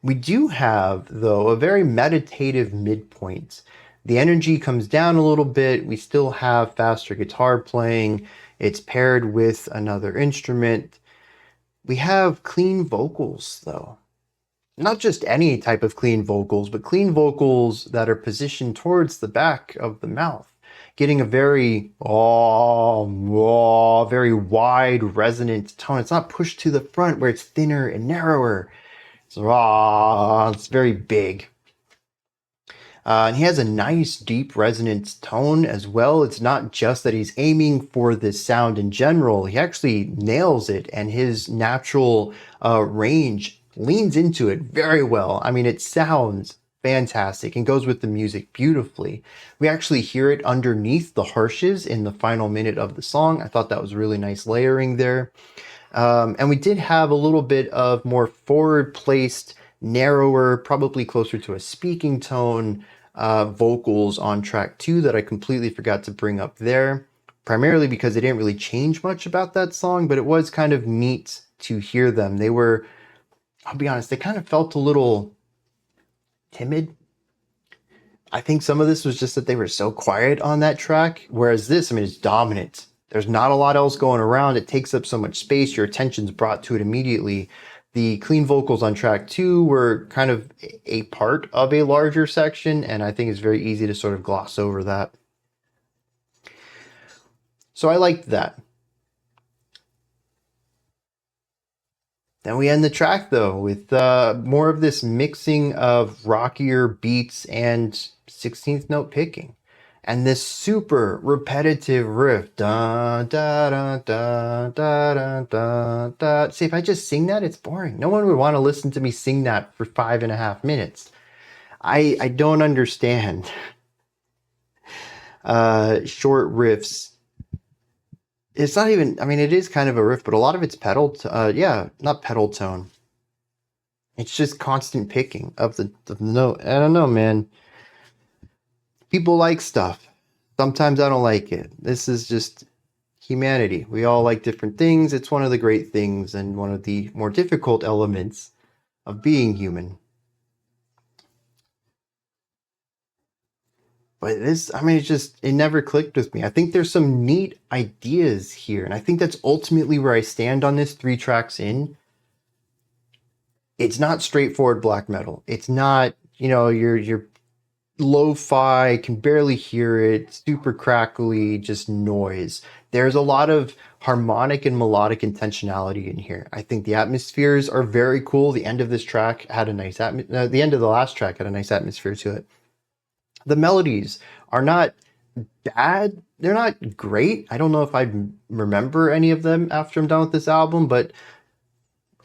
We do have, though, a very meditative midpoint. The energy comes down a little bit. We still have faster guitar playing. It's paired with another instrument. We have clean vocals, though. Not just any type of clean vocals, but clean vocals that are positioned towards the back of the mouth, getting a very, very wide resonant tone. It's not pushed to the front where it's thinner and narrower. It's very big. And he has a nice deep resonance tone as well. It's not just that he's aiming for this sound in general. He actually nails it, and his natural range leans into it very well. I mean, it sounds fantastic and goes with the music beautifully. We actually hear it underneath the harshes in the final minute of the song. I thought that was really nice layering there. And we did have a little bit of more forward-placed, narrower, probably closer to a speaking tone, vocals on track 2 that I completely forgot to bring up there, primarily because they didn't really change much about that song, but it was kind of neat to hear them. They were, I'll be honest, they kind of felt a little timid. I think some of this was just that they were so quiet on that track, whereas this, I mean, it's dominant. There's not a lot else going around. It takes up so much space. Your attention's brought to it immediately. The clean vocals on track 2 were kind of a part of a larger section, and I think it's very easy to sort of gloss over that. So I liked that. Then we end the track, though, with more of this mixing of rockier beats and 16th note picking. And this super repetitive riff. Da, da, da, da, da, da, da. See, if I just sing that, it's boring. No one would want to listen to me sing that for 5.5 minutes. I don't understand short riffs. It's not even, I mean, it is kind of a riff, but a lot of it's not pedal tone. It's just constant picking of the note. I don't know, man. People like stuff. Sometimes I don't like it. This is just humanity. We all like different things. It's one of the great things and one of the more difficult elements of being human. But this, I mean, it never clicked with me. I think there's some neat ideas here. And I think that's ultimately where I stand on this 3 tracks in. It's not straightforward black metal. It's not, your lo-fi, can barely hear it, super crackly, just noise. There's a lot of harmonic and melodic intentionality in here. I think the atmospheres are very cool. The end of this track had a nice the end of the last track had a nice atmosphere to it. The melodies are not bad. They're not great. I don't know if I remember any of them after I'm done with this album,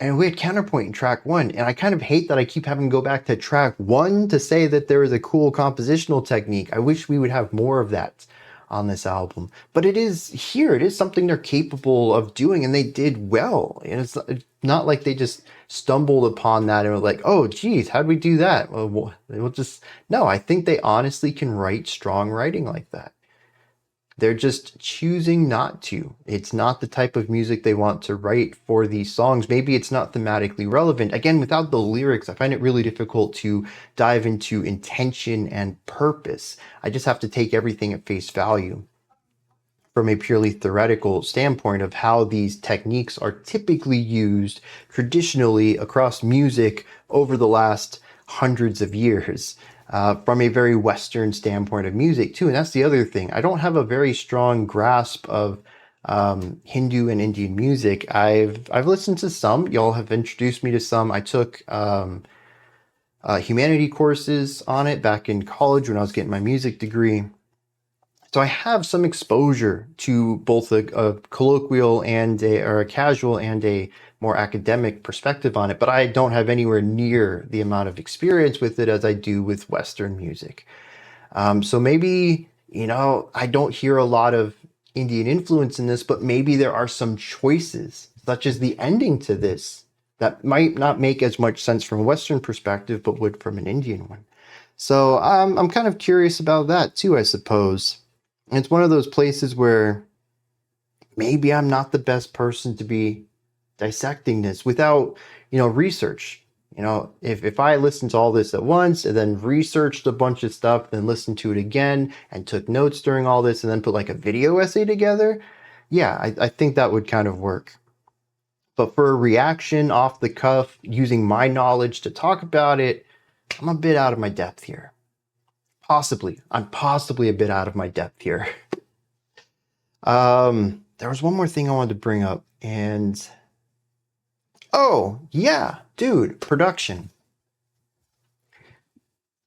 and we had counterpoint in track 1, and I kind of hate that I keep having to go back to track 1 to say that there is a cool compositional technique. I wish we would have more of that on this album. But it is here. It is something they're capable of doing, and they did well. And it's not like they just stumbled upon that and were like, oh, geez, how'd we do that? Well, no, I think they honestly can write strong writing like that. They're just choosing not to. It's not the type of music they want to write for these songs. Maybe it's not thematically relevant. Again, without the lyrics, I find it really difficult to dive into intention and purpose. I just have to take everything at face value from a purely theoretical standpoint of how these techniques are typically used traditionally across music over the last hundreds of years. From a very Western standpoint of music too. And that's the other thing. I don't have a very strong grasp of Hindu and Indian music. I've listened to some. Y'all have introduced me to some. I took humanity courses on it back in college when I was getting my music degree. So I have some exposure to both a colloquial and a casual and a more academic perspective on it, but I don't have anywhere near the amount of experience with it as I do with Western music. So maybe, I don't hear a lot of Indian influence in this, but maybe there are some choices, such as the ending to this, that might not make as much sense from a Western perspective, but would from an Indian one. So I'm kind of curious about that too, I suppose. It's one of those places where maybe I'm not the best person to be dissecting this without, research. If I listened to all this at once and then researched a bunch of stuff, then listened to it again and took notes during all this and then put like a video essay together, yeah, I think that would kind of work. But for a reaction off the cuff, using my knowledge to talk about it, I'm a bit out of my depth here. I'm possibly a bit out of my depth here. There was one more thing I wanted to bring up, and oh yeah, dude, production.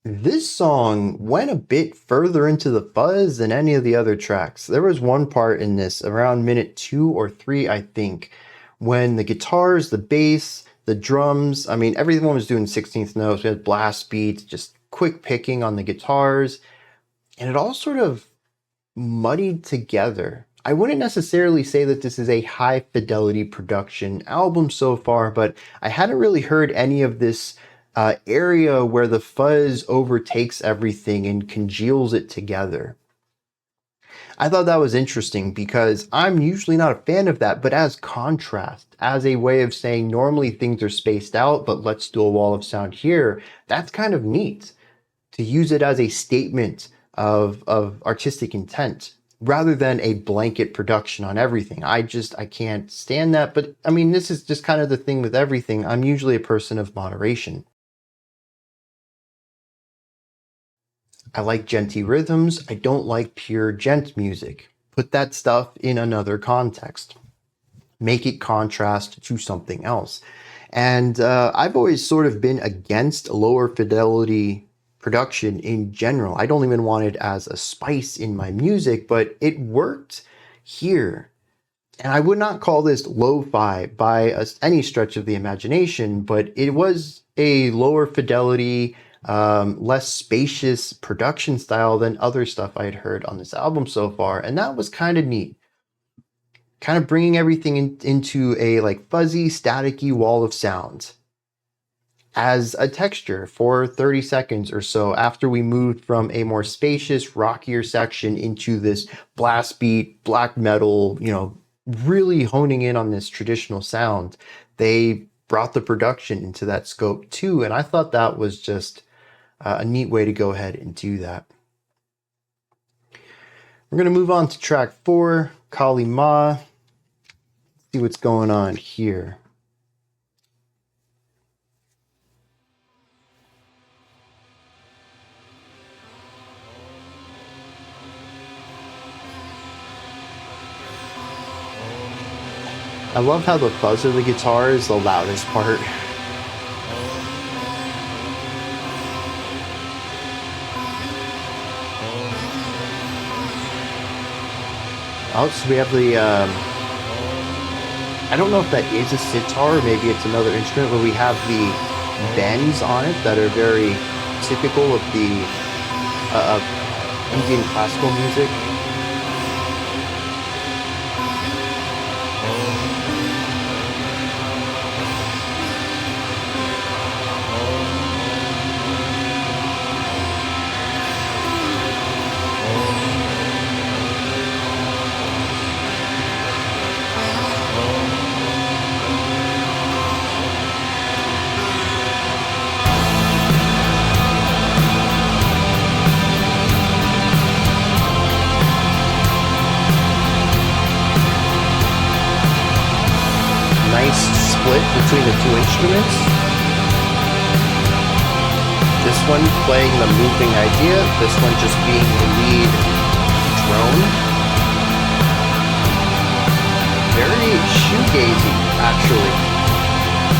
This song went a bit further into the fuzz than any of the other tracks. There was one part in this around minute 2 or 3, I think, when the guitars, the bass, the drums, everyone was doing 16th notes. We had blast beats, just quick picking on the guitars, and it all sort of muddied together. I wouldn't necessarily say that this is a high fidelity production album so far, but I hadn't really heard any of this area where the fuzz overtakes everything and congeals it together. I thought that was interesting because I'm usually not a fan of that, but as contrast, as a way of saying normally things are spaced out, but let's do a wall of sound here, that's kind of neat to use it as a statement of artistic intent rather than a blanket production on everything. I can't stand that. But this is just kind of the thing with everything. I'm usually a person of moderation. I like djenty rhythms. I don't like pure djent music. Put that stuff in another context. Make it contrast to something else. And I've always sort of been against lower fidelity production in general. I don't even want it as a spice in my music, but it worked here. And I would not call this lo-fi by any stretch of the imagination, but it was a lower fidelity, less spacious production style than other stuff I had heard on this album so far. And that was kind of neat. Kind of bringing everything into a like fuzzy, staticky wall of sound as a texture for 30 seconds or so after we moved from a more spacious, rockier section into this blast beat, black metal, really honing in on this traditional sound. They brought the production into that scope too, and I thought that was just a neat way to go ahead and do that. We're going to move on to track 4, Kali Ma. See what's going on here. I love how the fuzz of the guitar is the loudest part. Oh, so we have the, I don't know if that is a sitar or maybe it's another instrument, but we have the bends on it that are very typical of the Indian classical music. nice split between the two instruments. This one playing the moving idea, this one just being the lead drone. Very shoegazy, actually.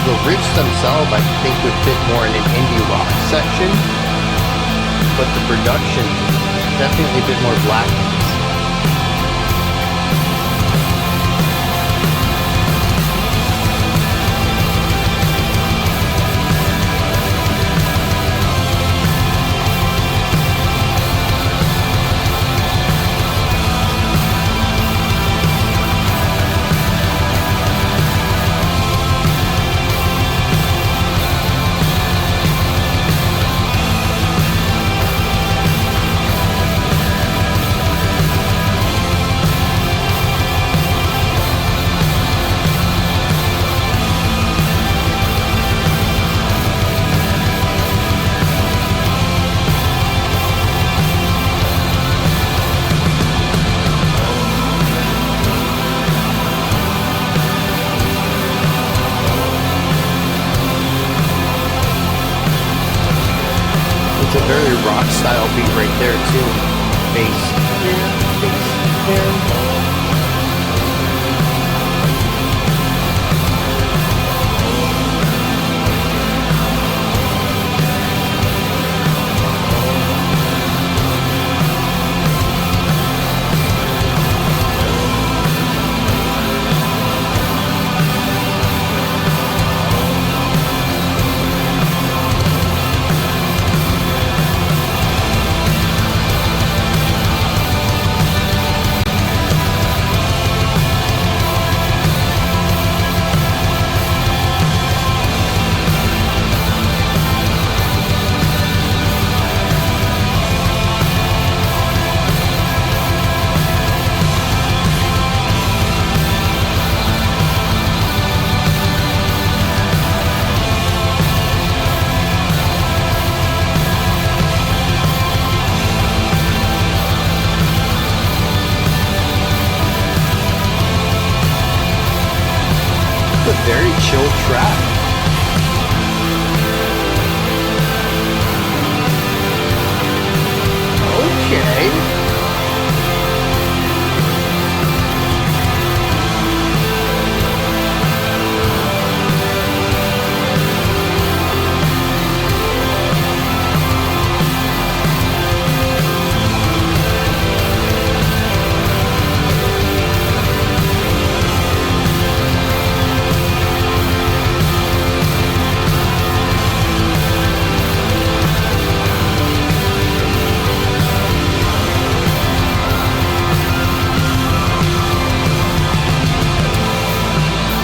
The riffs themselves, I think, would fit more in an indie rock section, but the production, definitely a bit more black. It's a very rock style beat right there too. Bass here, bass here. Very chill track. Okay.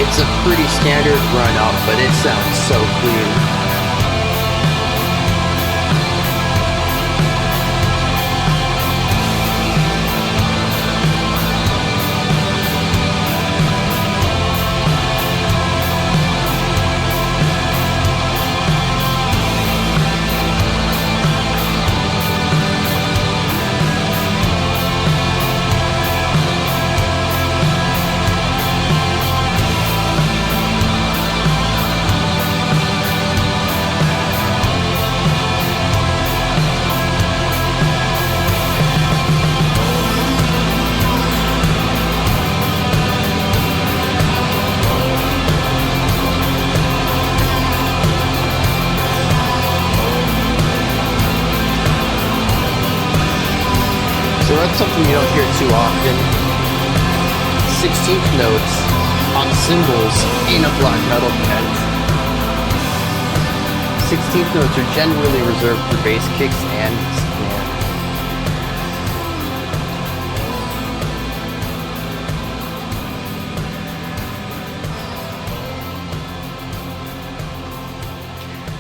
It's a pretty standard run up, but it sounds so clean. So that's something you don't hear too often. 16th notes on cymbals in a black metal band. 16th notes are generally reserved for bass kicks and snare.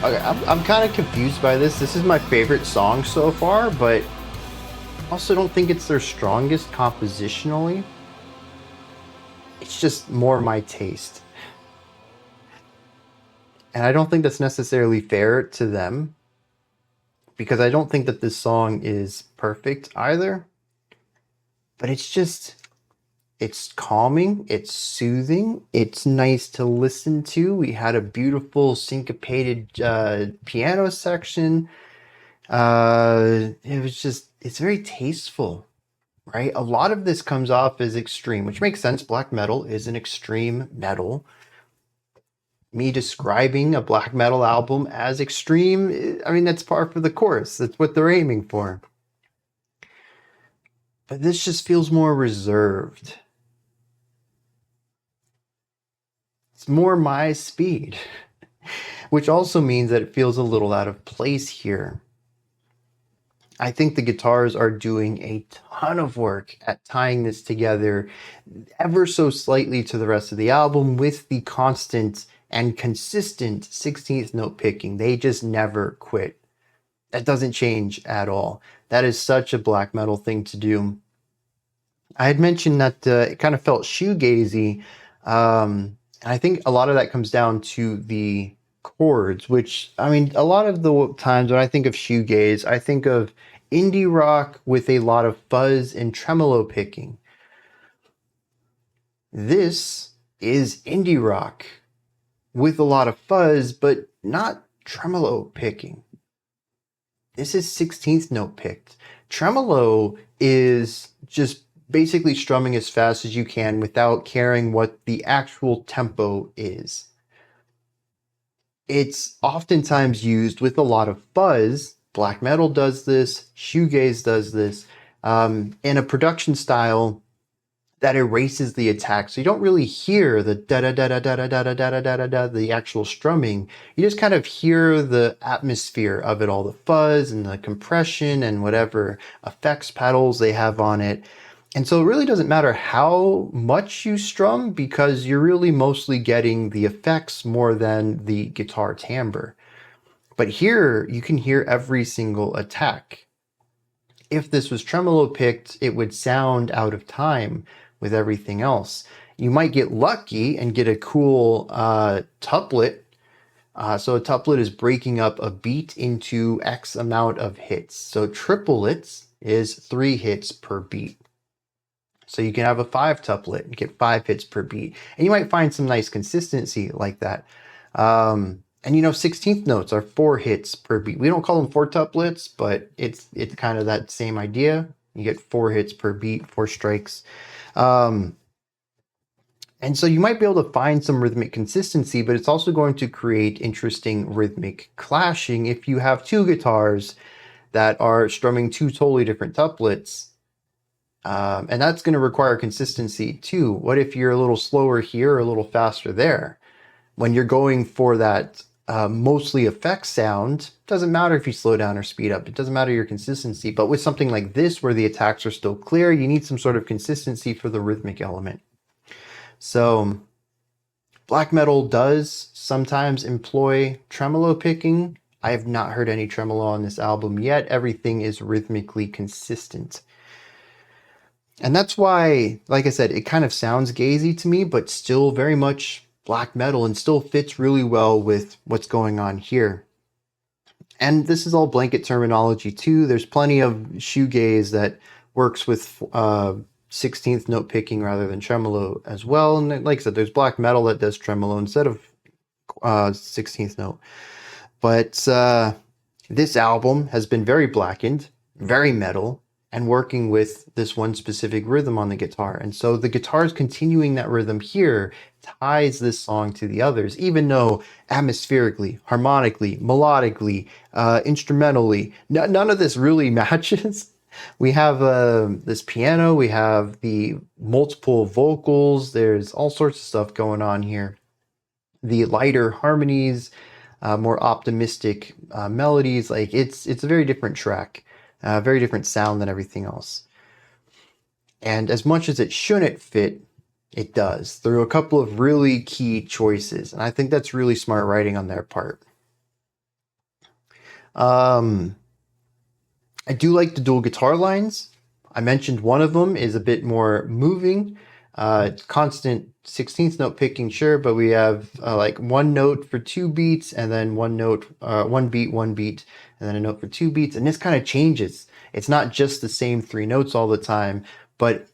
Okay, I'm kind of confused by this. This is my favorite song so far, but also don't think it's their strongest compositionally. It's just more my taste. And I don't think that's necessarily fair to them, because I don't think that this song is perfect either. But it's It's calming, it's soothing, it's nice to listen to. We had a beautiful syncopated piano section. It's very tasteful, right? A lot of this comes off as extreme, which makes sense. Black metal is an extreme metal. Me describing a black metal album as extreme, I mean, that's par for the course. That's what they're aiming for. But this just feels more reserved. It's more my speed, which also means that it feels a little out of place here. I think the guitars are doing a ton of work at tying this together ever so slightly to the rest of the album with the constant and consistent 16th note picking. They just never quit. That doesn't change at all. That is such a black metal thing to do. I had mentioned that it kind of felt shoegazy. I think a lot of that comes down to the chords, which, I mean, a lot of the times when I think of shoegaze, I think of indie rock with a lot of fuzz and tremolo picking. This is indie rock with a lot of fuzz, but not tremolo picking. This is 16th note picked. Tremolo is just basically strumming as fast as you can without caring what the actual tempo is. It's oftentimes used with a lot of fuzz. Black metal does this, shoegaze does this, in a production style that erases the attack. So you don't really hear the da-da-da-da-da-da-da-da-da-da-da, the actual strumming. You just kind of hear the atmosphere of it all, the fuzz and the compression and whatever effects pedals they have on it. And so it really doesn't matter how much you strum because you're really mostly getting the effects more than the guitar timbre. But here you can hear every single attack. If this was tremolo picked, it would sound out of time with everything else. You might get lucky and get a cool tuplet. So a tuplet is breaking up a beat into X amount of hits. So triplets is 3 hits per beat. So you can have a 5 tuplet and get 5 hits per beat. And you might find some nice consistency like that. And 16th notes are 4 hits per beat. We don't call them 4 tuplets, but it's kind of that same idea. You get 4 hits per beat, 4 strikes. And so you might be able to find some rhythmic consistency, but it's also going to create interesting rhythmic clashing if you have 2 guitars that are strumming 2 totally different tuplets. And that's going to require consistency too. What if you're a little slower here or a little faster there? When you're going for that mostly effects sound, doesn't matter if you slow down or speed up. It doesn't matter your consistency. But with something like this, where the attacks are still clear, you need some sort of consistency for the rhythmic element. So black metal does sometimes employ tremolo picking. I have not heard any tremolo on this album yet. Everything is rhythmically consistent. And that's why, like I said, it kind of sounds gazy to me, but still very much black metal and still fits really well with what's going on here. And this is all blanket terminology too. There's plenty of shoegaze that works with 16th note picking rather than tremolo as well. And like I said, there's black metal that does tremolo instead of 16th note. But this album has been very blackened, very metal, and working with this one specific rhythm on the guitar. And so the guitars continuing that rhythm here ties this song to the others, even though atmospherically, harmonically, melodically, instrumentally, none of this really matches. We have this piano, we have the multiple vocals, there's all sorts of stuff going on here. The lighter harmonies, more optimistic melodies, like it's a very different track. Very different sound than everything else. And as much as it shouldn't fit, it does through a couple of really key choices. And I think that's really smart writing on their part. I do like the dual guitar lines. I mentioned one of them is a bit more moving. Constant 16th note picking, sure, but we have like one note for 2 beats and then one note, one beat, and then a note for 2 beats. And this kind of changes. It's not just the same 3 notes all the time, but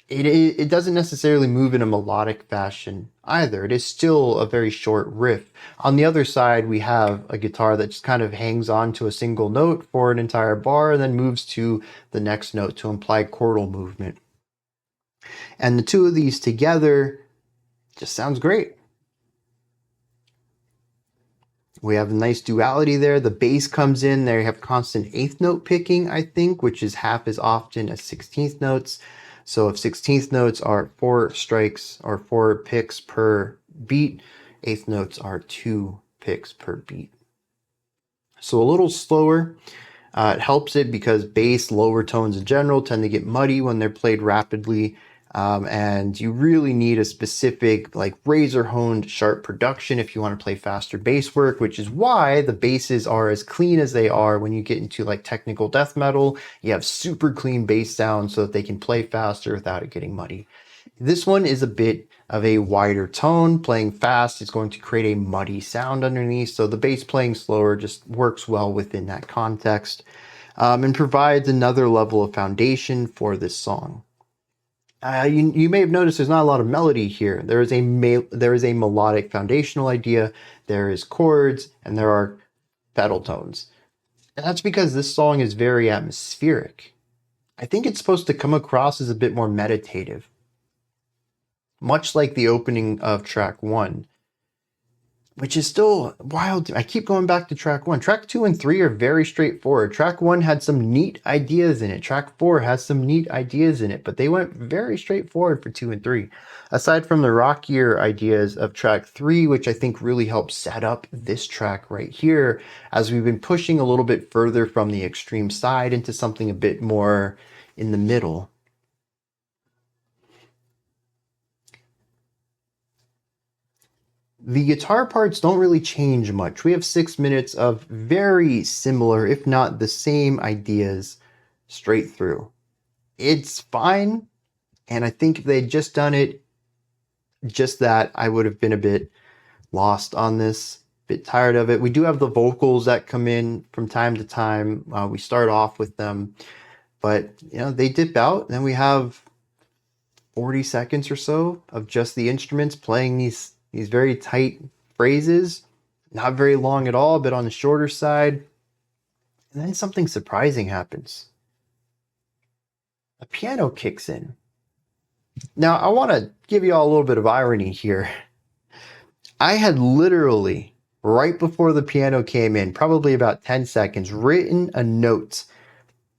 it doesn't necessarily move in a melodic fashion either. It is still a very short riff. On the other side, we have a guitar that just kind of hangs on to a single note for an entire bar and then moves to the next note to imply chordal movement. And the two of these together just sounds great. We have a nice duality there. The bass comes in there. You have constant eighth note picking, I think, which is half as often as 16th notes. So if 16th notes are 4 strikes or 4 picks per beat, eighth notes are 2 picks per beat. So a little slower. It helps it because bass, lower tones in general tend to get muddy when they're played rapidly. And you really need a specific, like, razor honed sharp production if you want to play faster bass work, which is why the basses are as clean as they are. When you get into like technical death metal, you have super clean bass sounds so that they can play faster without it getting muddy. This one is a bit of a wider tone. Playing fast is going to create a muddy sound underneath, so the bass playing slower just works well within that context, and provides another level of foundation for this song. You may have noticed there's not a lot of melody here. There is a melodic foundational idea, there is chords, and there are pedal tones. And that's because this song is very atmospheric. I think it's supposed to come across as a bit more meditative, much like the opening of track 1, which is still wild. I keep going back to track 1. Track 2 and 3 are very straightforward. Track 1 had some neat ideas in it. Track 4 has some neat ideas in it, but they went very straightforward for 2 and 3. Aside from the rockier ideas of track 3, which I think really helps set up this track right here, as we've been pushing a little bit further from the extreme side into something a bit more in the middle. The guitar parts don't really change much. We have 6 minutes of very similar, if not the same ideas straight through. It's fine, and I think if they'd just done it just that, I would have been a bit lost on this, a bit tired of it. We do have the vocals that come in from time to time. We start off with them, but they dip out, and then we have 40 seconds or so of just the instruments playing these very tight phrases, not very long at all, but on the shorter side. And then something surprising happens. A piano kicks in. Now, I want to give you all a little bit of irony here. I had literally, right before the piano came in, probably about 10 seconds, written a note.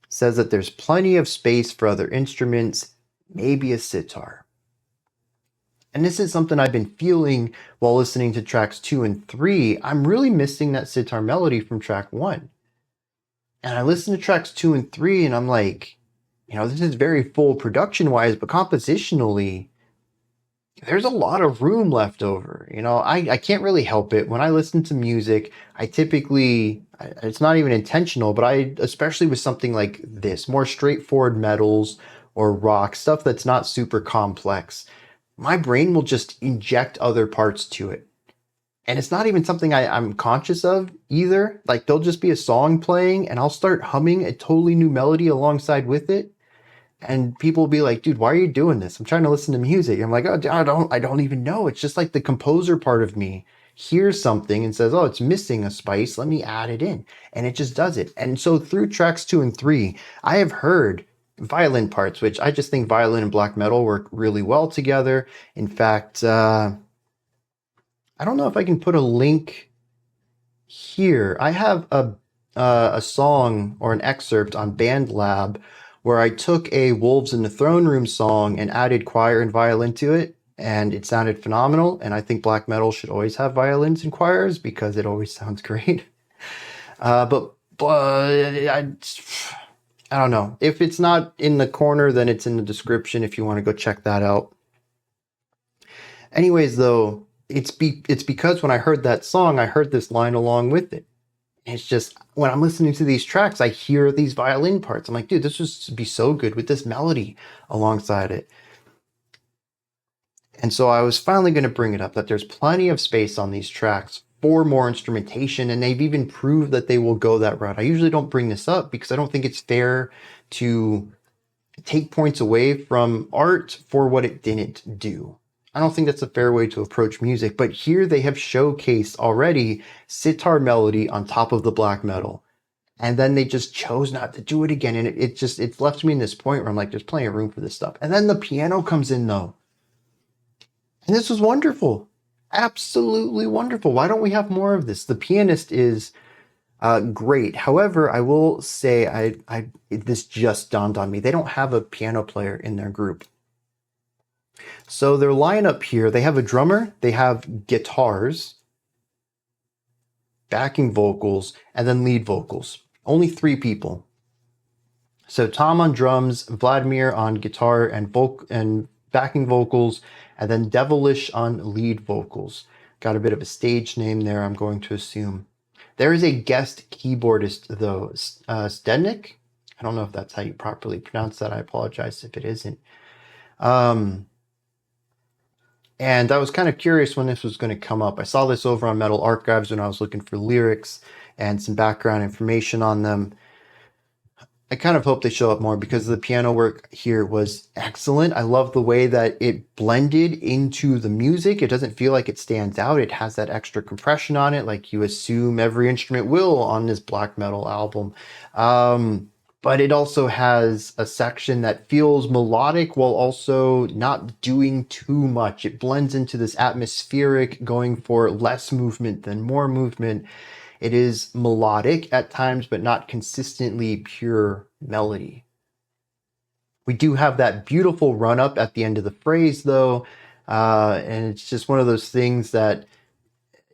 Says that there's plenty of space for other instruments, maybe a sitar. And this is something I've been feeling while listening to tracks 2 and 3. I'm really missing that sitar melody from track 1. And I listen to tracks 2 and 3 and I'm like, this is very full production-wise, but compositionally, there's a lot of room left over. I can't really help it. When I listen to music, I typically, it's not even intentional, but especially with something like this, more straightforward metals or rock, stuff that's not super complex, my brain will just inject other parts to it. And it's not even something I'm conscious of either. Like, there'll just be a song playing and I'll start humming a totally new melody alongside with it. And people will be like, dude, why are you doing this? I'm trying to listen to music. I'm like, oh, I don't even know. It's just like the composer part of me hears something and says, oh, it's missing a spice. Let me add it in. And it just does it. And so through tracks 2 and 3, I have heard violin parts, which I just think violin and black metal work really well together. In fact, I don't know if I can put a link here. I have a song or an excerpt on BandLab where I took a Wolves in the Throne Room song and added choir and violin to it, and it sounded phenomenal. And I think black metal should always have violins and choirs because it always sounds great. But I don't know. If it's not in the corner, then it's in the description if you want to go check that out. Anyways, though, it's because when I heard that song, I heard this line along with it. It's just, when I'm listening to these tracks, I hear these violin parts. I'm like, dude, this would be so good with this melody alongside it. And so I was finally going to bring it up, that there's plenty of space on these tracks for more instrumentation, and they've even proved that they will go that route. I usually don't bring this up because I don't think it's fair to take points away from art for what it didn't do. I don't think that's a fair way to approach music, but here they have showcased already sitar melody on top of the black metal. And then they just chose not to do it again. And it's left me in this point where I'm like, there's plenty of room for this stuff. And then the piano comes in though. And this was wonderful. Absolutely wonderful. Why don't we have more of this? The pianist is great. However, I will say this just dawned on me. They don't have a piano player in their group. So their lineup here, they have a drummer, they have guitars, backing vocals, and then lead vocals. Only 3 people. So Tom on drums, Vladimir on guitar and backing vocals, and then Devilish on lead vocals. Got a bit of a stage name there, I'm going to assume. There is a guest keyboardist though, Stednik. I don't know if that's how you properly pronounce that. I apologize if it isn't. And I was kind of curious when this was going to come up. I saw this over on Metal Archives when I was looking for lyrics and some background information on them. I kind of hope they show up more because the piano work here was excellent. I love the way that it blended into the music. It doesn't feel like it stands out. It has that extra compression on it, like you assume every instrument will on this black metal album. But it also has a section that feels melodic while also not doing too much. It blends into this atmospheric, going for less movement than more movement. It is melodic at times, but not consistently pure melody. We do have that beautiful run-up at the end of the phrase, though, and it's just one of those things that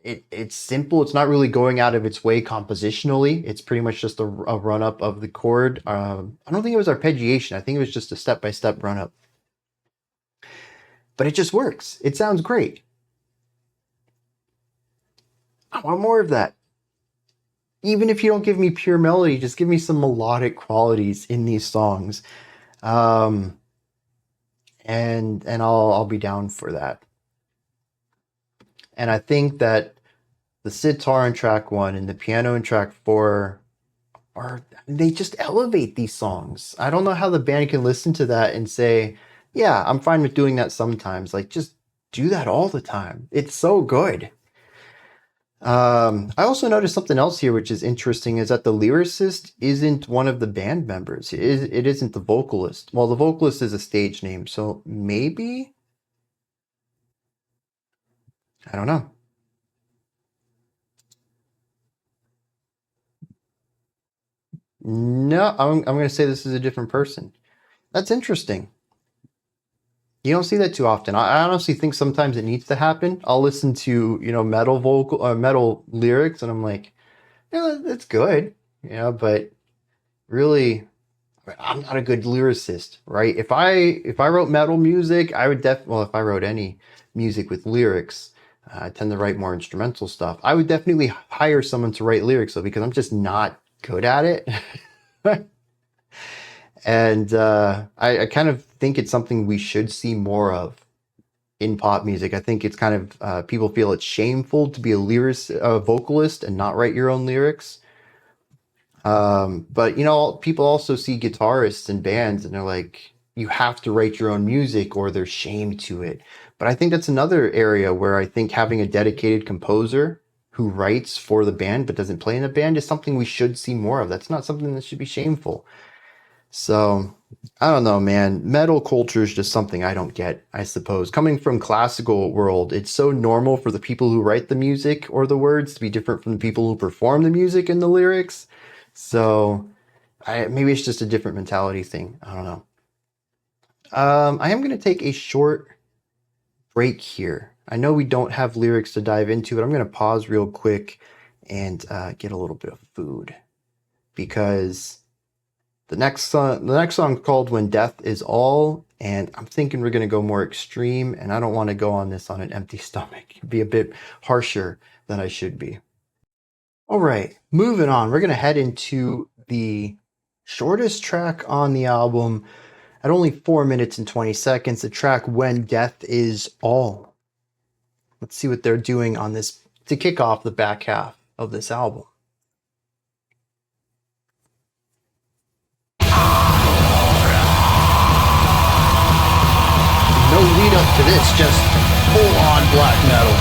it's simple. It's not really going out of its way compositionally. It's pretty much just a run-up of the chord. I don't think it was arpeggiation. I think it was just a step-by-step run-up. But it just works. It sounds great. I want more of that. Even if you don't give me pure melody, just give me some melodic qualities in these songs. And I'll be down for that. And I think that the sitar in track 1 and the piano in track 4 they just elevate these songs. I don't know how the band can listen to that and say, yeah, I'm fine with doing that sometimes. Like, just do that all the time. It's so good. I also noticed something else here, which is interesting, is that the lyricist isn't one of the band members. It isn't the vocalist. Well, the vocalist is a stage name, so maybe? I don't know. No, I'm going to say this is a different person. That's interesting. You don't see that too often. I honestly think sometimes it needs to happen. I'll listen to, metal lyrics and I'm like, yeah, that's good, but really, I'm not a good lyricist, right? If I wrote metal music, I would if I wrote any music with lyrics, I tend to write more instrumental stuff. I would definitely hire someone to write lyrics though, because I'm just not good at it. And I kind of think it's something we should see more of in pop music. I think it's kind of, people feel it's shameful to be a vocalist and not write your own lyrics. But people also see guitarists and bands and they're like, you have to write your own music or there's shame to it. But I think that's another area where I think having a dedicated composer who writes for the band but doesn't play in the band is something we should see more of. That's not something that should be shameful. So, I don't know, man. Metal culture is just something I don't get, I suppose. Coming from classical world, it's so normal for the people who write the music or the words to be different from the people who perform the music and the lyrics. So, maybe it's just a different mentality thing. I don't know. I am going to take a short break here. I know we don't have lyrics to dive into, but I'm going to pause real quick and get a little bit of food. Because the next song called When Death Is All, and I'm thinking we're going to go more extreme, and I don't want to go on this on an empty stomach. Be a bit harsher than I should be. All right, moving on. We're going to head into the shortest track on the album at only 4 minutes and 20 seconds, the track When Death Is All. Let's see what they're doing on this to kick off the back half of this album. to this just full-on black metal.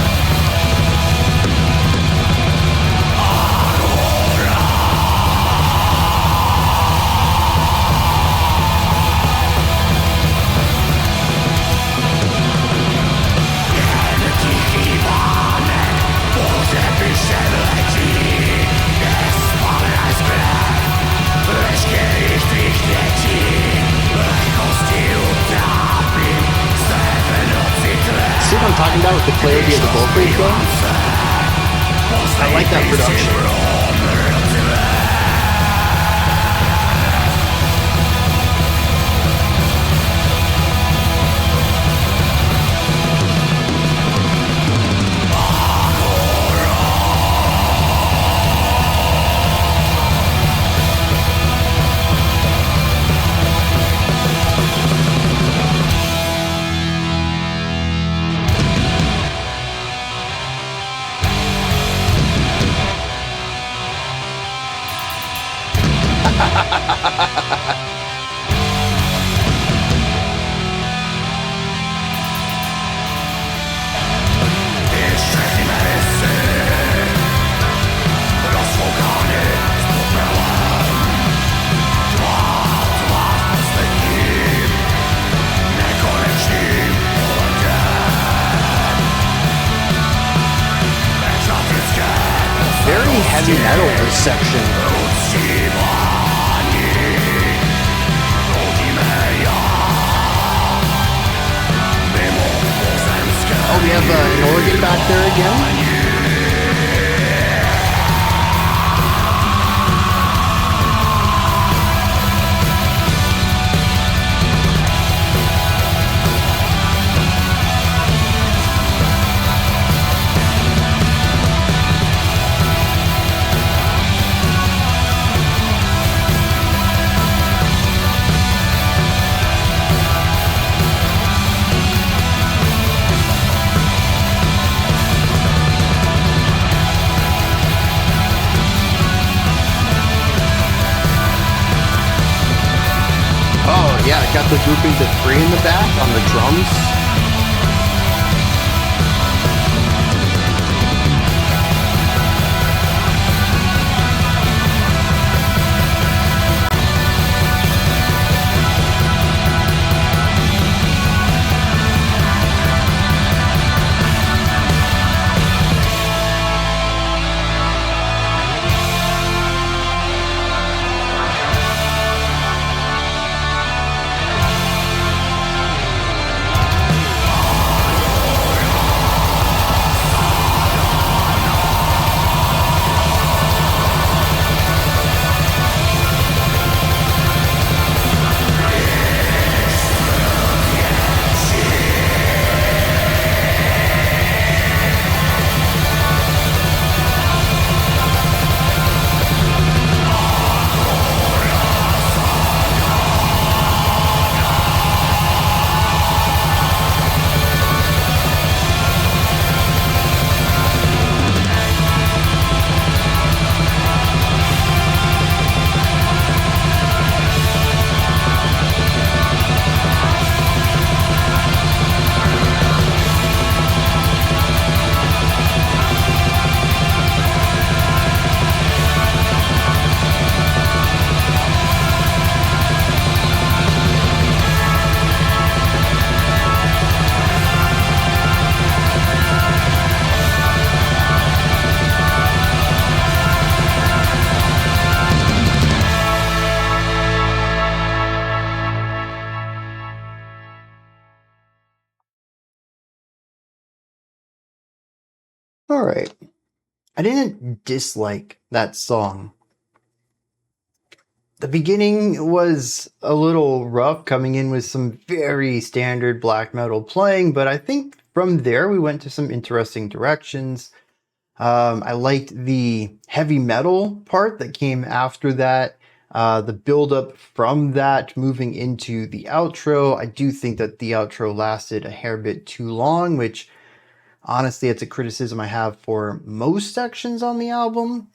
See what I'm talking about with the clarity of the vocals though? I like that production. Very heavy metal, this section. Oh, we have an organ back there again. Yeah, got the groupings of 3 in the back on the drums. All right. I didn't dislike that song. The beginning was a little rough, coming in with some very standard black metal playing, but I think from there we went to some interesting directions. I liked the heavy metal part that came after that. The build up from that moving into the outro. I do think that the outro lasted a hair bit too long, which honestly, it's a criticism I have for most sections on the album.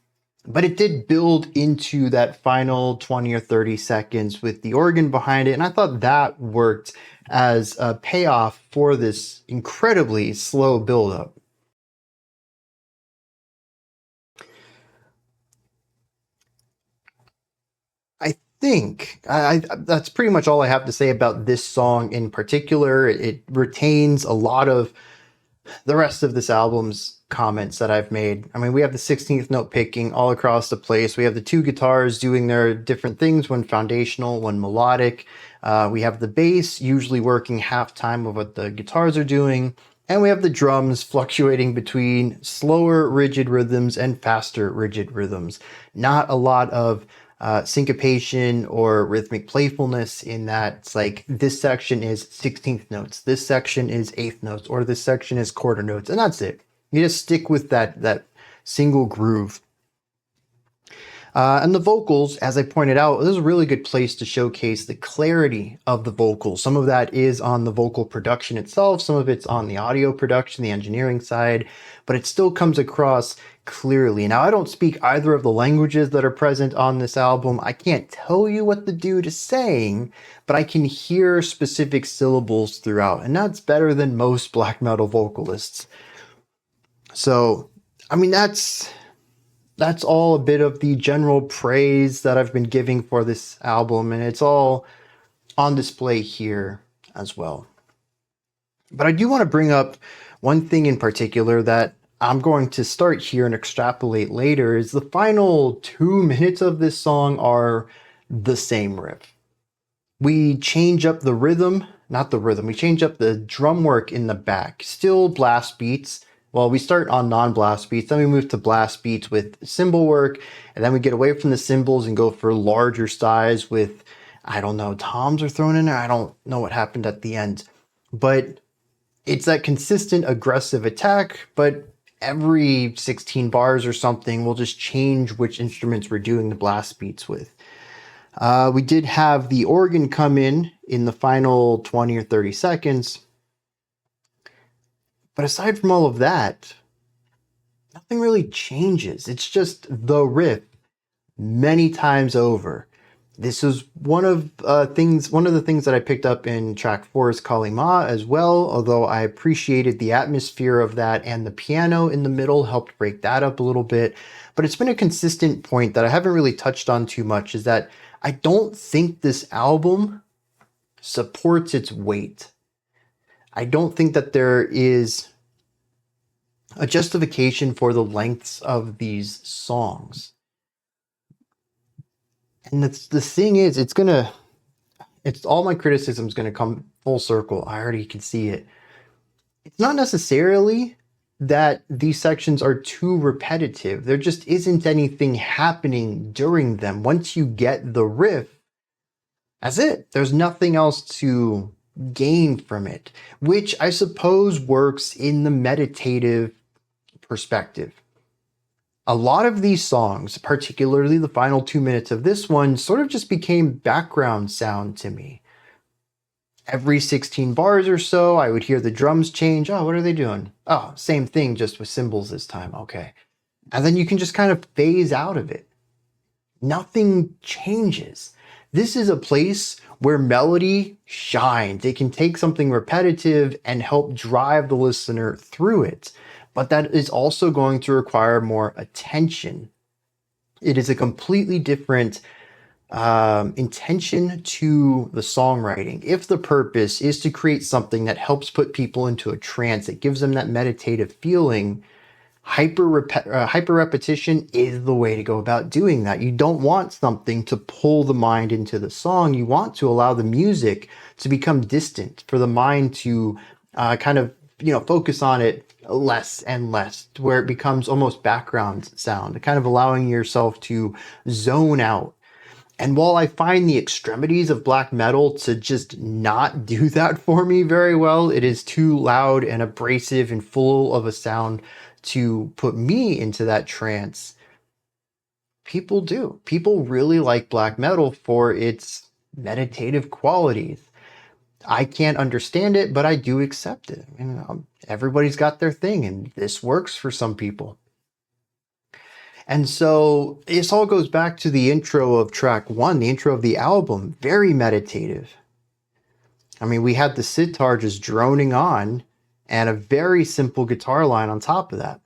But it did build into that final 20 or 30 seconds with the organ behind it. And I thought that worked as a payoff for this incredibly slow buildup. I think that's pretty much all I have to say about this song in particular. It retains a lot of the rest of this album's comments that I've made. I mean, we have the 16th note picking all across the place. We have the two guitars doing their different things, one foundational, one melodic. We have the bass usually working half time of what the guitars are doing. And we have the drums fluctuating between slower rigid rhythms and faster rigid rhythms. Not a lot of syncopation or rhythmic playfulness in that it's like this section is 16th notes, this section is 8th notes, or this section is quarter notes, and that's it. You just stick with that single groove. And the vocals, as I pointed out, this is a really good place to showcase the clarity of the vocals. Some of that is on the vocal production itself, some of it's on the audio production, the engineering side, but it still comes across clearly. Now, I don't speak either of the languages that are present on this album. I can't tell you what the dude is saying, but I can hear specific syllables throughout, and that's better than most black metal vocalists. So, I mean, that's all a bit of the general praise that I've been giving for this album, and it's all on display here as well. But I do want to bring up one thing in particular that I'm going to start here and extrapolate later is the final 2 minutes of this song are the same riff. We change up the rhythm, not the rhythm, we change up the drum work in the back, still blast beats. Well, we start on non-blast beats, then we move to blast beats with cymbal work, and then we get away from the cymbals and go for larger size with, I don't know, toms are thrown in there. I don't know what happened at the end. But it's that consistent aggressive attack, but every 16 bars or something, we'll just change which instruments we're doing the blast beats with. We did have the organ come in the final 20 or 30 seconds. But aside from all of that, nothing really changes. It's just the riff many times over. This is one of the things that I picked up in track 4's Kalima as well, although I appreciated the atmosphere of that, and the piano in the middle helped break that up a little bit. But it's been a consistent point that I haven't really touched on too much, is that I don't think this album supports its weight. I don't think that there is a justification for the lengths of these songs. And the thing is, it's all my criticism's gonna come full circle. I already can see it. It's not necessarily that these sections are too repetitive. There just isn't anything happening during them. Once you get the riff, that's it. There's nothing else to gain from it, which I suppose works in the meditative perspective. A lot of these songs, particularly the final 2 minutes of this one, sort of just became background sound to me. Every 16 bars or so, I would hear the drums change. Oh, what are they doing? Oh, same thing, just with cymbals this time. Okay. And then you can just kind of phase out of it. Nothing changes. This is a place where melody shines. It can take something repetitive and help drive the listener through it. But that is also going to require more attention. It is a completely different intention to the songwriting. If the purpose is to create something that helps put people into a trance, it gives them that meditative feeling, hyper repetition is the way to go about doing that. You don't want something to pull the mind into the song. You want to allow the music to become distant, for the mind to kind of, focus on it less and less, to where it becomes almost background sound, kind of allowing yourself to zone out. And while I find the extremities of black metal to just not do that for me very well, it is too loud and abrasive and full of a sound to put me into that trance. People do. People really like black metal for its meditative qualities. I can't understand it, but I do accept it. Everybody's got their thing, and this works for some people. And so this all goes back to the intro of track 1, the intro of the album, very meditative. I mean, we had the sitar just droning on and a very simple guitar line on top of that.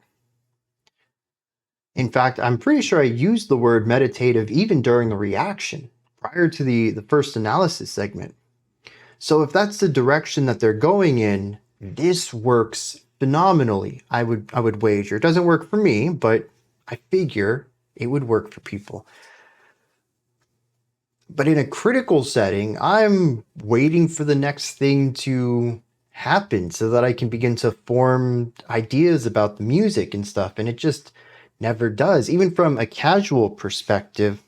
In fact, I'm pretty sure I used the word meditative even during the reaction, prior to the first analysis segment. So if that's the direction that they're going in, this works phenomenally, I would wager. It doesn't work for me, but I figure it would work for people. But in a critical setting, I'm waiting for the next thing to happen so that I can begin to form ideas about the music and stuff, and it just never does. Even from a casual perspective,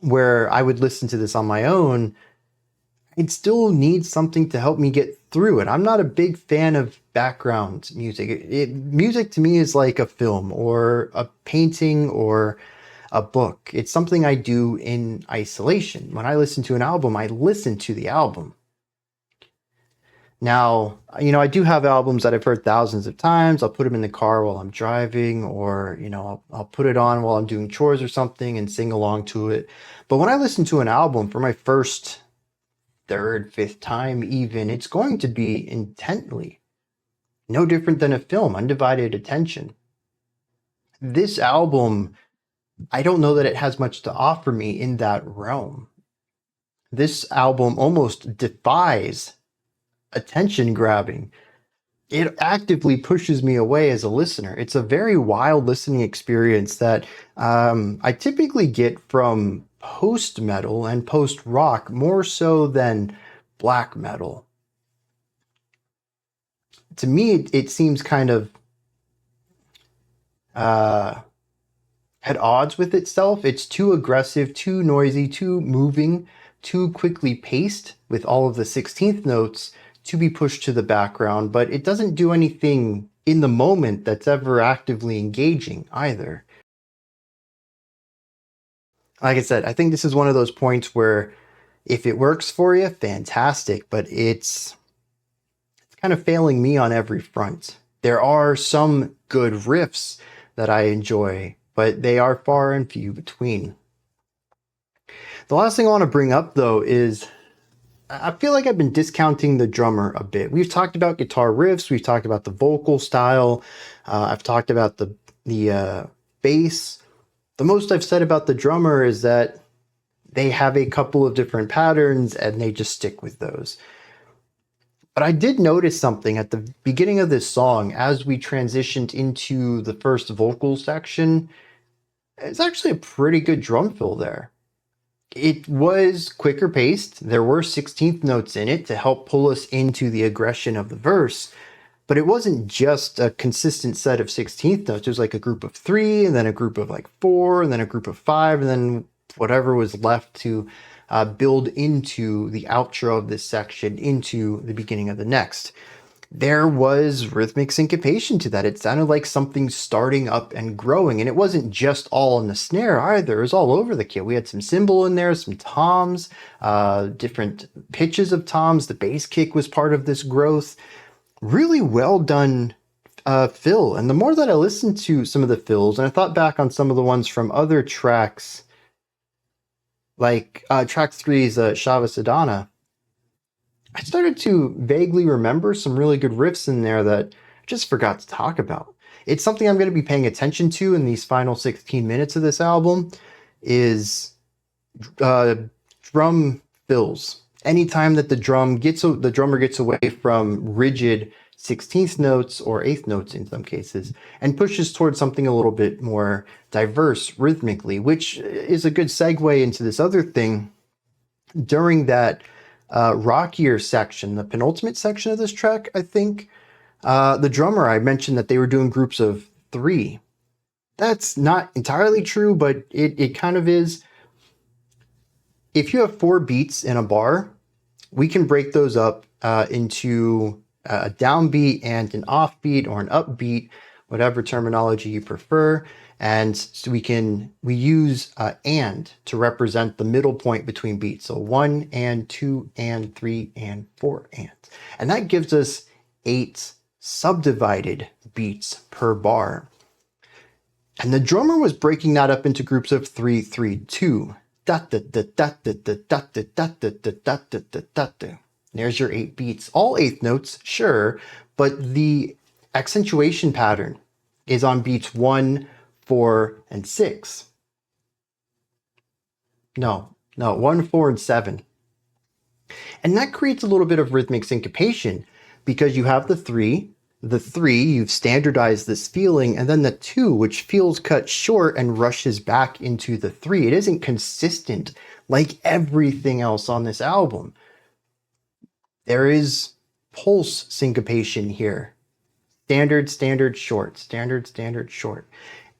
where I would listen to this on my own, it still needs something to help me get through it. I'm not a big fan of background music. Music to me is like a film or a painting or a book. It's something I do in isolation. When I listen to an album, I listen to the album. Now, I do have albums that I've heard thousands of times. I'll put them in the car while I'm driving, or, I'll put it on while I'm doing chores or something and sing along to it. But when I listen to an album for my first, third, fifth time even, it's going to be intently. No different than a film, undivided attention. This album, I don't know that it has much to offer me in that realm. This album almost defies attention grabbing. It actively pushes me away as a listener. It's a very wild listening experience that I typically get from post-metal and post-rock more so than black metal. To me, it seems kind of at odds with itself. It's too aggressive, too noisy, too moving, too quickly paced with all of the 16th notes to be pushed to the background, but it doesn't do anything in the moment that's ever actively engaging either. Like I said, I think this is one of those points where if it works for you, fantastic, but it's kind of failing me on every front. There are some good riffs that I enjoy, but they are far and few between. The last thing I want to bring up, though, is I feel like I've been discounting the drummer a bit. We've talked about guitar riffs, we've talked about the vocal style, I've talked about the bass. The most I've said about the drummer is that they have a couple of different patterns and they just stick with those. But I did notice something at the beginning of this song as we transitioned into the first vocal section. It's actually a pretty good drum fill there. It was quicker paced. There were 16th notes in it to help pull us into the aggression of the verse. But it wasn't just a consistent set of 16th notes. It was like a group of 3, and then a group of like 4, and then a group of 5, and then whatever was left to build into the outro of this section into the beginning of the next. There was rhythmic syncopation to that. It sounded like something starting up and growing, and it wasn't just all on the snare either. It was all over the kit. We had some cymbal in there, some toms, different pitches of toms. The bass kick was part of this growth. Really well done fill. And the more that I listened to some of the fills, and I thought back on some of the ones from other tracks, like track 3's Shava Sadhana, I started to vaguely remember some really good riffs in there that I just forgot to talk about. It's something I'm going to be paying attention to in these final 16 minutes of this album is drum fills. Anytime that the drummer gets away from rigid 16th notes or 8th notes in some cases and pushes towards something a little bit more diverse rhythmically, which is a good segue into this other thing. During that rockier section, the penultimate section of this track, I think, the drummer, I mentioned that they were doing groups of 3. That's not entirely true, but it kind of is. If you have 4 beats in a bar, we can break those up into a downbeat and an offbeat or an upbeat, whatever terminology you prefer. And so we use and to represent the middle point between beats. So 1 and 2 and 3 and 4 and. And that gives us 8 subdivided beats per bar. And the drummer was breaking that up into groups of 3, 3, 2. There's your 8 beats. All eighth notes, sure, but the accentuation pattern is on beats 1, 4, and 6. No, 1, 4, and 7. And that creates a little bit of rhythmic syncopation because you have the 3, you've standardized this feeling, and then the 2, which feels cut short and rushes back into the 3. It isn't consistent like everything else on this album. There is pulse syncopation here. Standard, standard, short, standard, standard, short.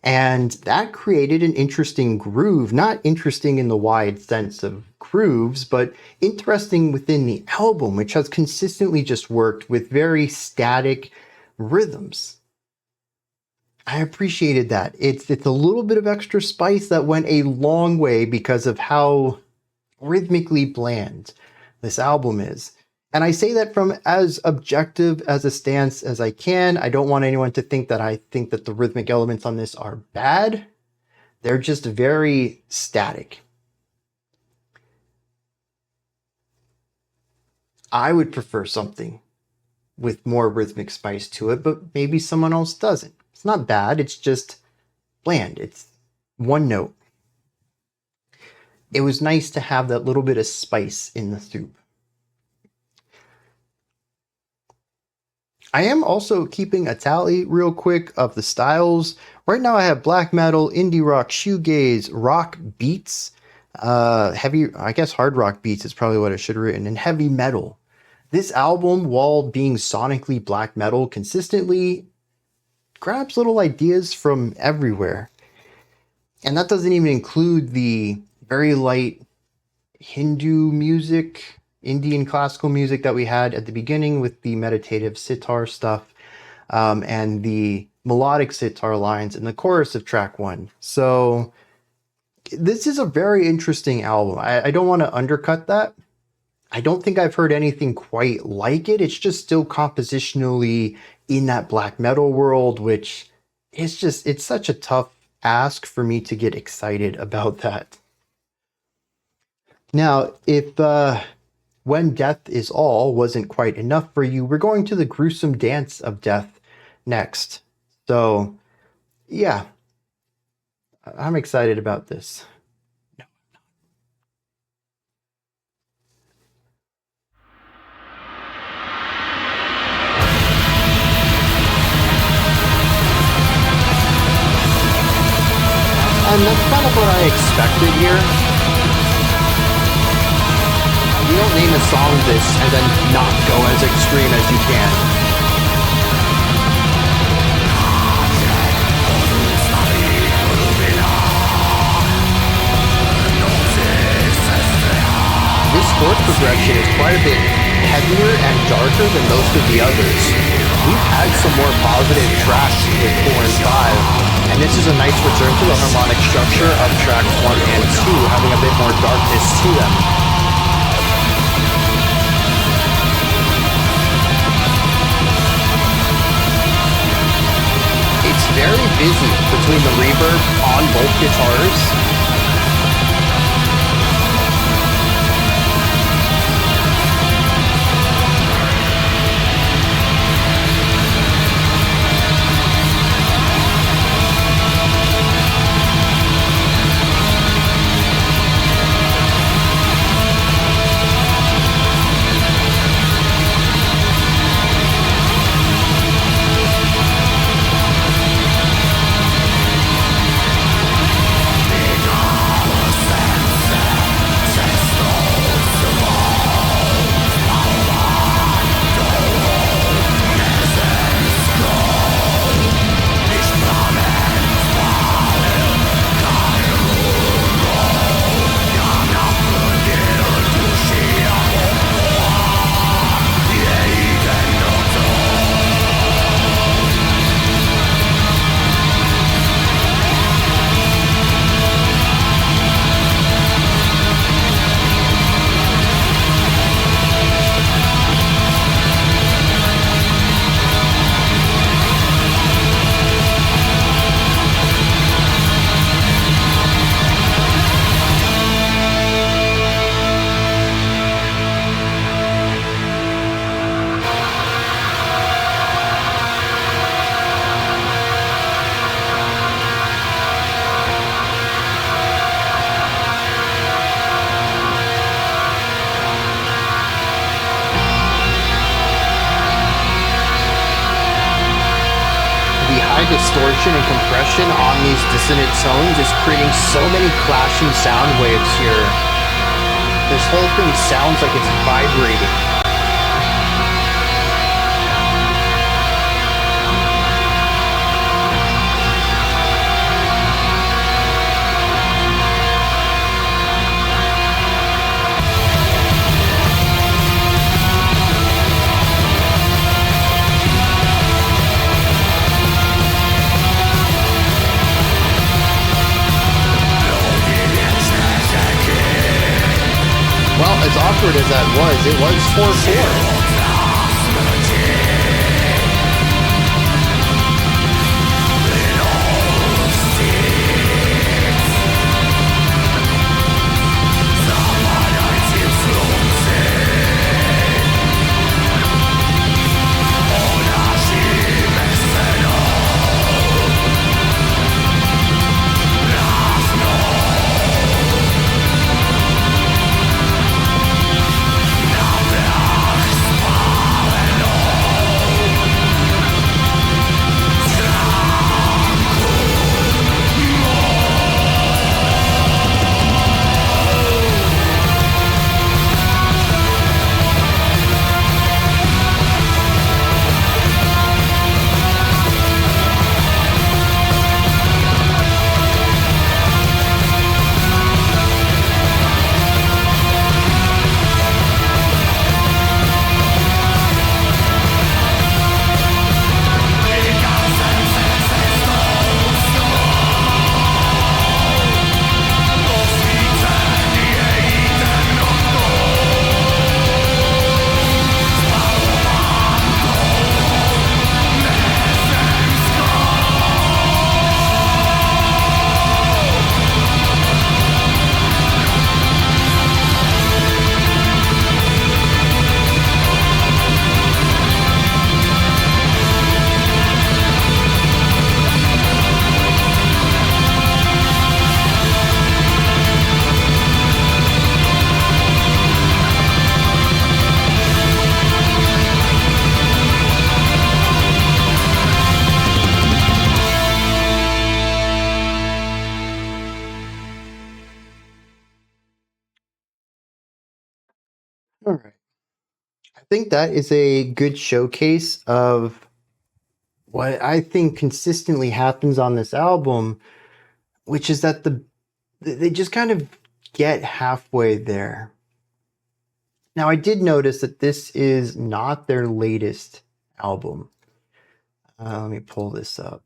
And that created an interesting groove, not interesting in the wide sense of grooves, but interesting within the album, which has consistently just worked with very static rhythms. I appreciated that. It's a little bit of extra spice that went a long way because of how rhythmically bland this album is. And I say that from as objective as a stance as I can. I don't want anyone to think that I think that the rhythmic elements on this are bad. They're just very static. I would prefer something with more rhythmic spice to it, but maybe someone else doesn't. It's not bad, it's just bland. It's one note. It was nice to have that little bit of spice in the soup. I am also keeping a tally real quick of the styles. Right now I have black metal, indie rock, shoegaze, rock beats, heavy, I guess hard rock beats is probably what I should have written, and heavy metal. This album, while being sonically black metal, consistently grabs little ideas from everywhere. And that doesn't even include the very light Hindu music, Indian classical music that we had at the beginning with the meditative sitar stuff, and the melodic sitar lines in the chorus of track 1. So this is a very interesting album. I don't want to undercut that. I don't think I've heard anything quite like it. It's just still compositionally in that black metal world, which is just, it's such a tough ask for me to get excited about that. Now, if When Death Is All wasn't quite enough for you, we're going to the Gruesome Dance of Death next. So, yeah, I'm excited about this. And that's kind of what I expected here. You don't name a song this and then not go as extreme as you can. This chord progression is quite a bit heavier and darker than most of the others. We've had some more positive tracks with 4 and 5, and this is a nice return to the harmonic structure of tracks 1 and 2, having a bit more darkness to them. It's very busy between the reverb on both guitars. the high distortion and compression on these dissonant tones is creating so many clashing sound waves here. This whole thing sounds like it's vibrating. Well, as awkward as that was, it was 4-4. All right. I think that is a good showcase of what I think consistently happens on this album, which is that they just kind of get halfway there. Now, I did notice that this is not their latest album. Let me pull this up.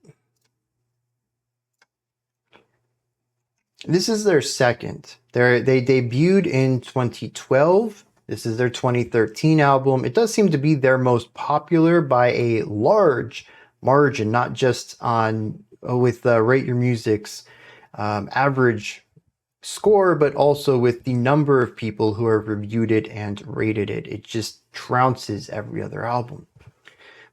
This is their second. They debuted in 2012. This is their 2013 album. It does seem to be their most popular by a large margin, not just on with Rate Your Music's average score, but also with the number of people who have reviewed it and rated it. It just trounces every other album.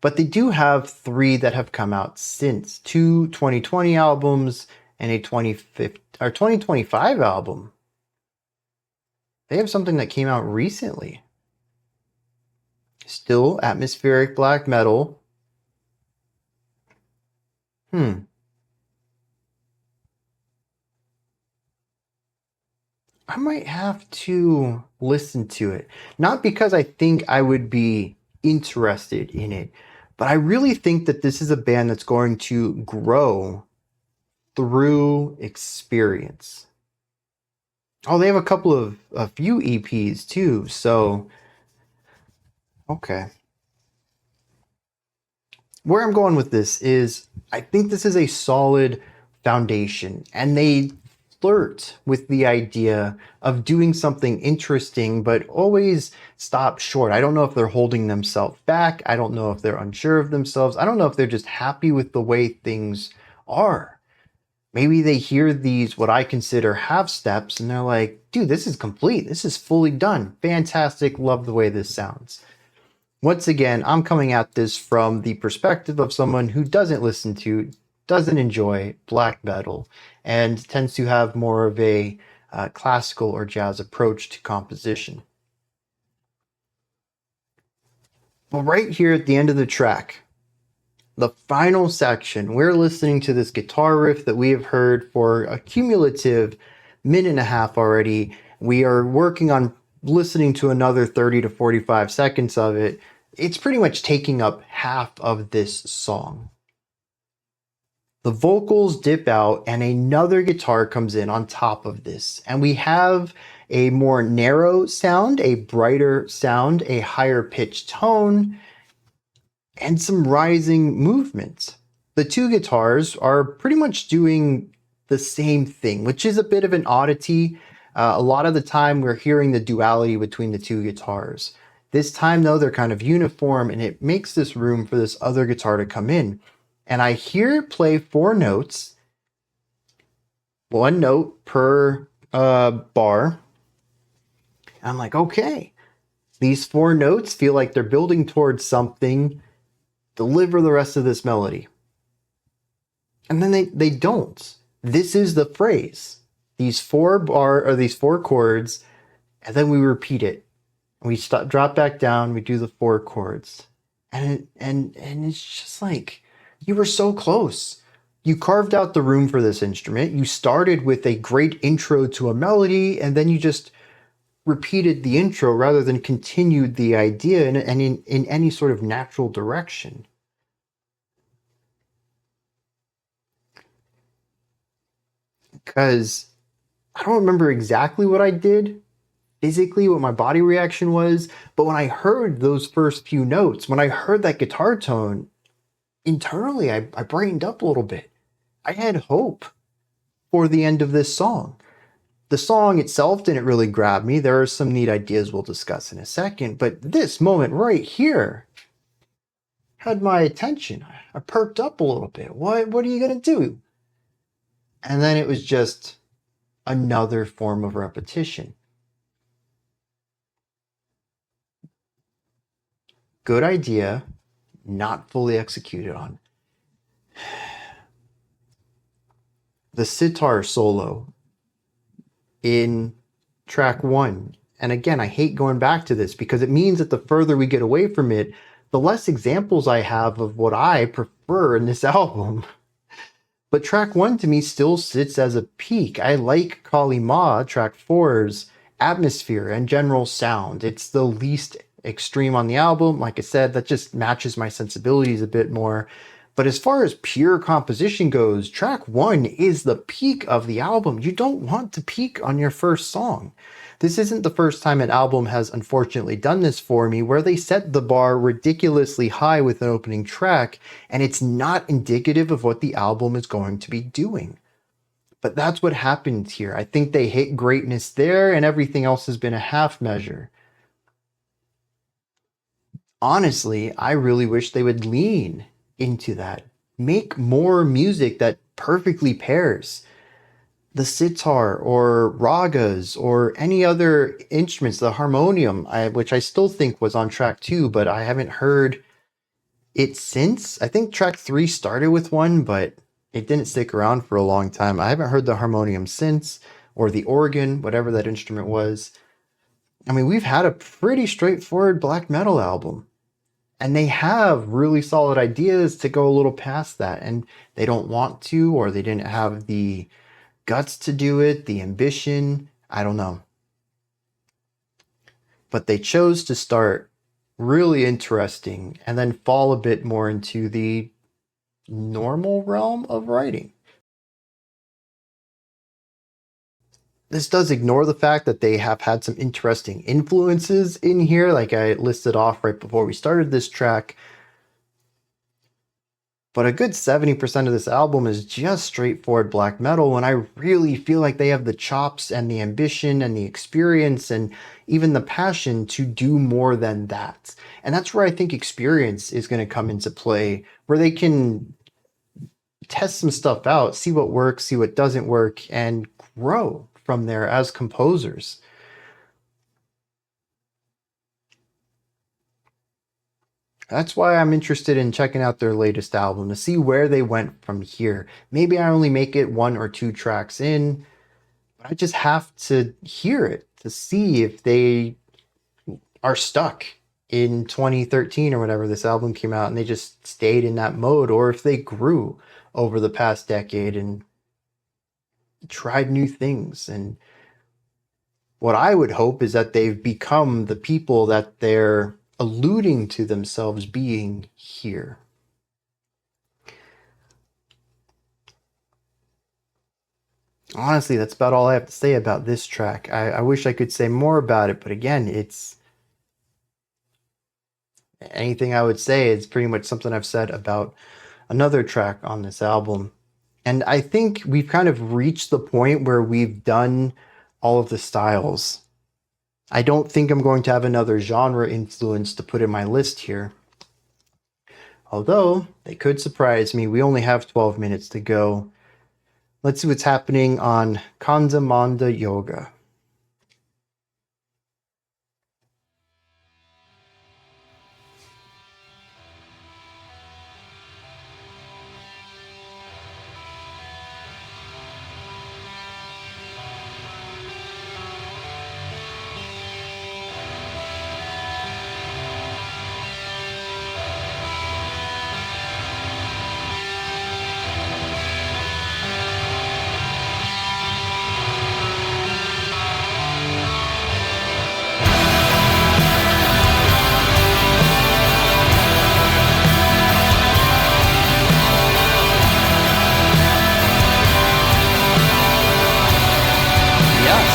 But they do have 3 that have come out since, 2 2020 albums and a 2025 album. They have something that came out recently. Still atmospheric black metal. I might have to listen to it. Not because I think I would be interested in it, but I really think that this is a band that's going to grow through experience. Oh, they have a few EPs too, so okay. Where I'm going with this is I think this is a solid foundation, and they flirt with the idea of doing something interesting, but always stop short. I don't know if they're holding themselves back. I don't know if they're unsure of themselves. I don't know if they're just happy with the way things are. Maybe they hear these, what I consider half steps, and they're like, dude, this is complete. This is fully done. Fantastic. Love the way this sounds. Once again, I'm coming at this from the perspective of someone who doesn't enjoy black metal, and tends to have more of a classical or jazz approach to composition. Well, right here at the end of the track, The final section, we're listening to this guitar riff that we have heard for a cumulative minute and a half already. We are working on listening to another 30 to 45 seconds of it. It's pretty much taking up half of this song. The vocals dip out and another guitar comes in on top of this. And we have a more narrow sound, a brighter sound, a higher pitched tone, and some rising movement. The two guitars are pretty much doing the same thing, which is a bit of an oddity. A lot of the time we're hearing the duality between the two guitars. This time though, they're kind of uniform, and it makes this room for this other guitar to come in. And I hear it play 4 notes, 1 note per bar. I'm like, okay, these 4 notes feel like they're building towards something. Deliver the rest of this melody. And then they don't. This is the phrase. These 4 chords, and then we repeat it. We drop back down, we do the 4 chords. And it's just like, you were so close. You carved out the room for this instrument. You started with a great intro to a melody, and then you just repeated the intro rather than continued the idea in any sort of natural direction. Because I don't remember exactly what I did physically, what my body reaction was, but when I heard those first few notes, when I heard that guitar tone, internally I brightened up a little bit. I had hope for the end of this song. The song itself didn't really grab me. There are some neat ideas we'll discuss in a second, but this moment right here had my attention. I perked up a little bit. What are you gonna do? And then it was just another form of repetition. Good idea, not fully executed on. The sitar solo in track 1. And again, I hate going back to this because it means that the further we get away from it, the less examples I have of what I prefer in this album. But track 1 to me still sits as a peak. I like Kali Ma, track 4's atmosphere and general sound. It's the least extreme on the album. Like I said, that just matches my sensibilities a bit more. But as far as pure composition goes, track 1 is the peak of the album. You don't want to peak on your first song. This isn't the first time an album has unfortunately done this for me, where they set the bar ridiculously high with an opening track, and it's not indicative of what the album is going to be doing. But that's what happened here. I think they hit greatness there, and everything else has been a half measure. Honestly, I really wish they would lean into that. Make more music that perfectly pairs. The sitar or ragas or any other instruments, the harmonium, which I still think was on track 2, but I haven't heard it since. I think track 3 started with one, but it didn't stick around for a long time. I haven't heard the harmonium since, or the organ, whatever that instrument was. I mean, we've had a pretty straightforward black metal album. And they have really solid ideas to go a little past that. And they don't want to, or they didn't have the guts to do it, the ambition. I don't know. But they chose to start really interesting and then fall a bit more into the normal realm of writing. This does ignore the fact that they have had some interesting influences in here, like I listed off right before we started this track. But a good 70% of this album is just straightforward black metal, and I really feel like they have the chops and the ambition and the experience and even the passion to do more than that. And that's where I think experience is going to come into play, where they can test some stuff out, see what works, see what doesn't work, and grow from there as composers. That's why I'm interested in checking out their latest album to see where they went from here. Maybe I only make it 1 or 2 tracks in, but I just have to hear it to see if they are stuck in 2013 or whatever this album came out, and they just stayed in that mode, or if they grew over the past decade and tried new things. And what I would hope is that they've become the people that they're alluding to themselves being here. Honestly, that's about all I have to say about this track. I wish I could say more about it, but again, it's anything I would say is pretty much something I've said about another track on this album. And I think we've kind of reached the point where we've done all of the styles. I don't think I'm going to have another genre influence to put in my list here. Although, they could surprise me. We only have 12 minutes to go. Let's see what's happening on Khanda Manda Yoga.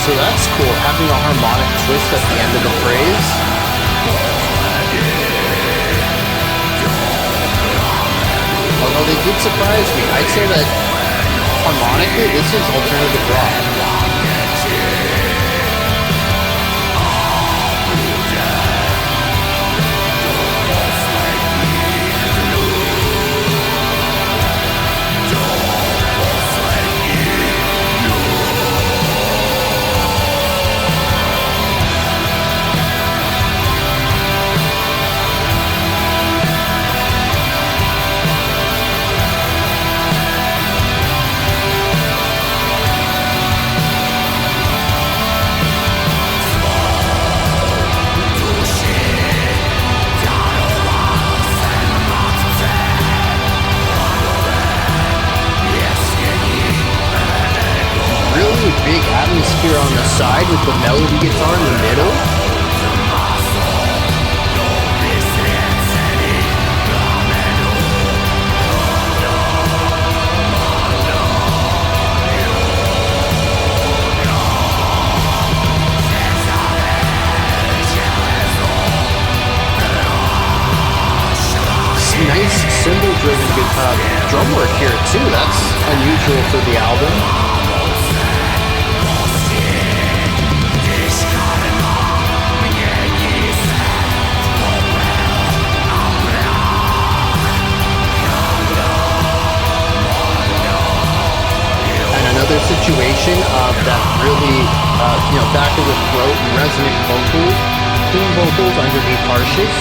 So that's cool, having a harmonic twist at the end of the phrase. Although they did surprise me. I'd say that harmonically, this is alternative rock. Big atmosphere on the side with the melody guitar in the middle. Nice cymbal-driven drum work here too. That's unusual for the album. Another situation of that really, back of the throat and resonant vocals, clean vocals underneath harshes.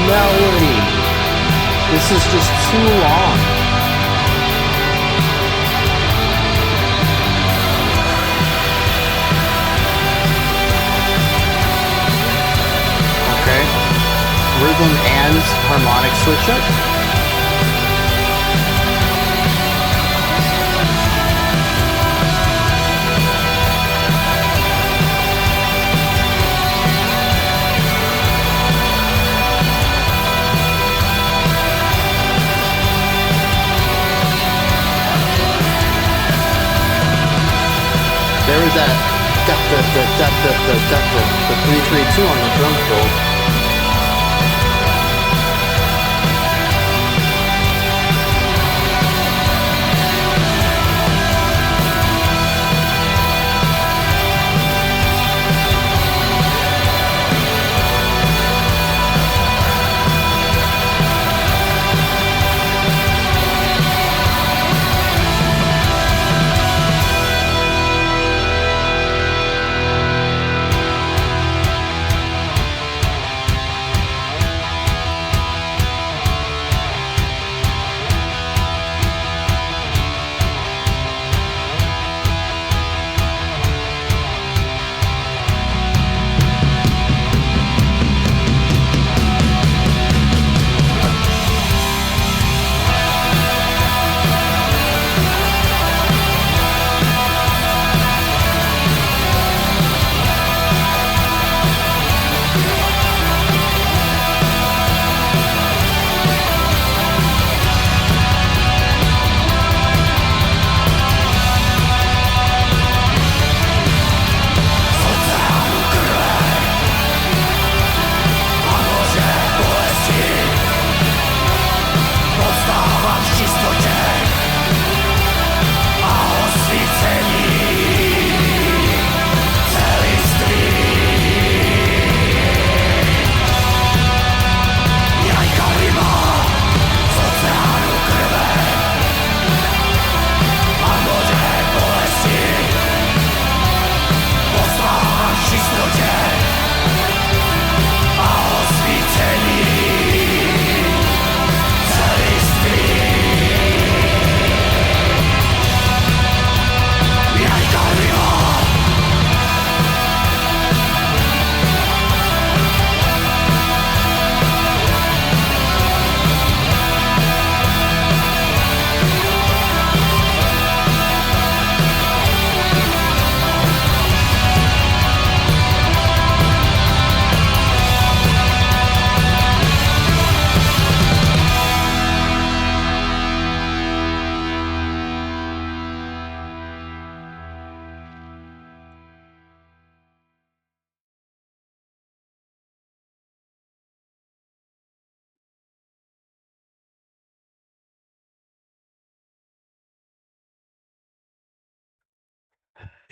Melody. This is just too long. Okay. Rhythm and harmonic switch up. There was that The 3-3-2 on the drum fill.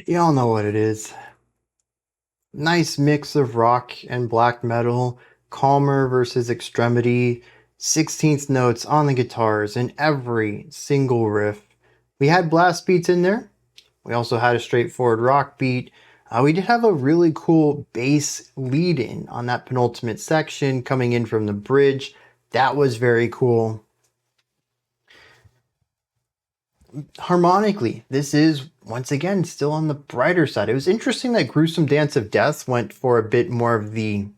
Y'all know what it is. Nice mix of rock and black metal, calmer versus extremity, 16th notes on the guitars in every single riff. We had blast beats in there. We also had a straightforward rock beat. We did have a really cool bass lead in on that penultimate section coming in from the bridge. That was very cool. Harmonically, this is once again still on the brighter side. It was interesting that Gruesome Dance of Death went for a bit more of the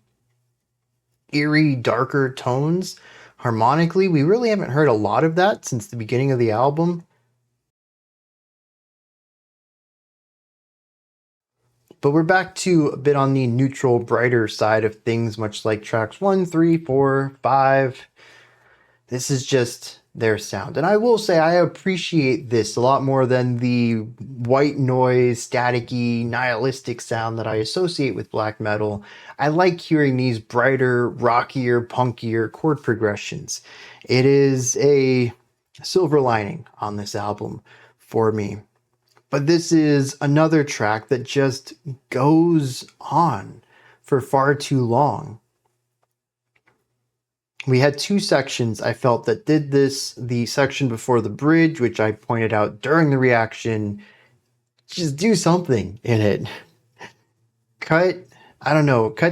eerie, darker tones. Harmonically, we really haven't heard a lot of that since the beginning of the album. But we're back to a bit on the neutral, brighter side of things, much like tracks 1, 3, 4, 5. This is just their sound. And I will say I appreciate this a lot more than the white noise, staticky, nihilistic sound that I associate with black metal. I like hearing these brighter, rockier, punkier chord progressions. It is a silver lining on this album for me. But this is another track that just goes on for far too long. We had two sections I felt that did this. The section before the bridge, which I pointed out during the reaction, just do something in it. Cut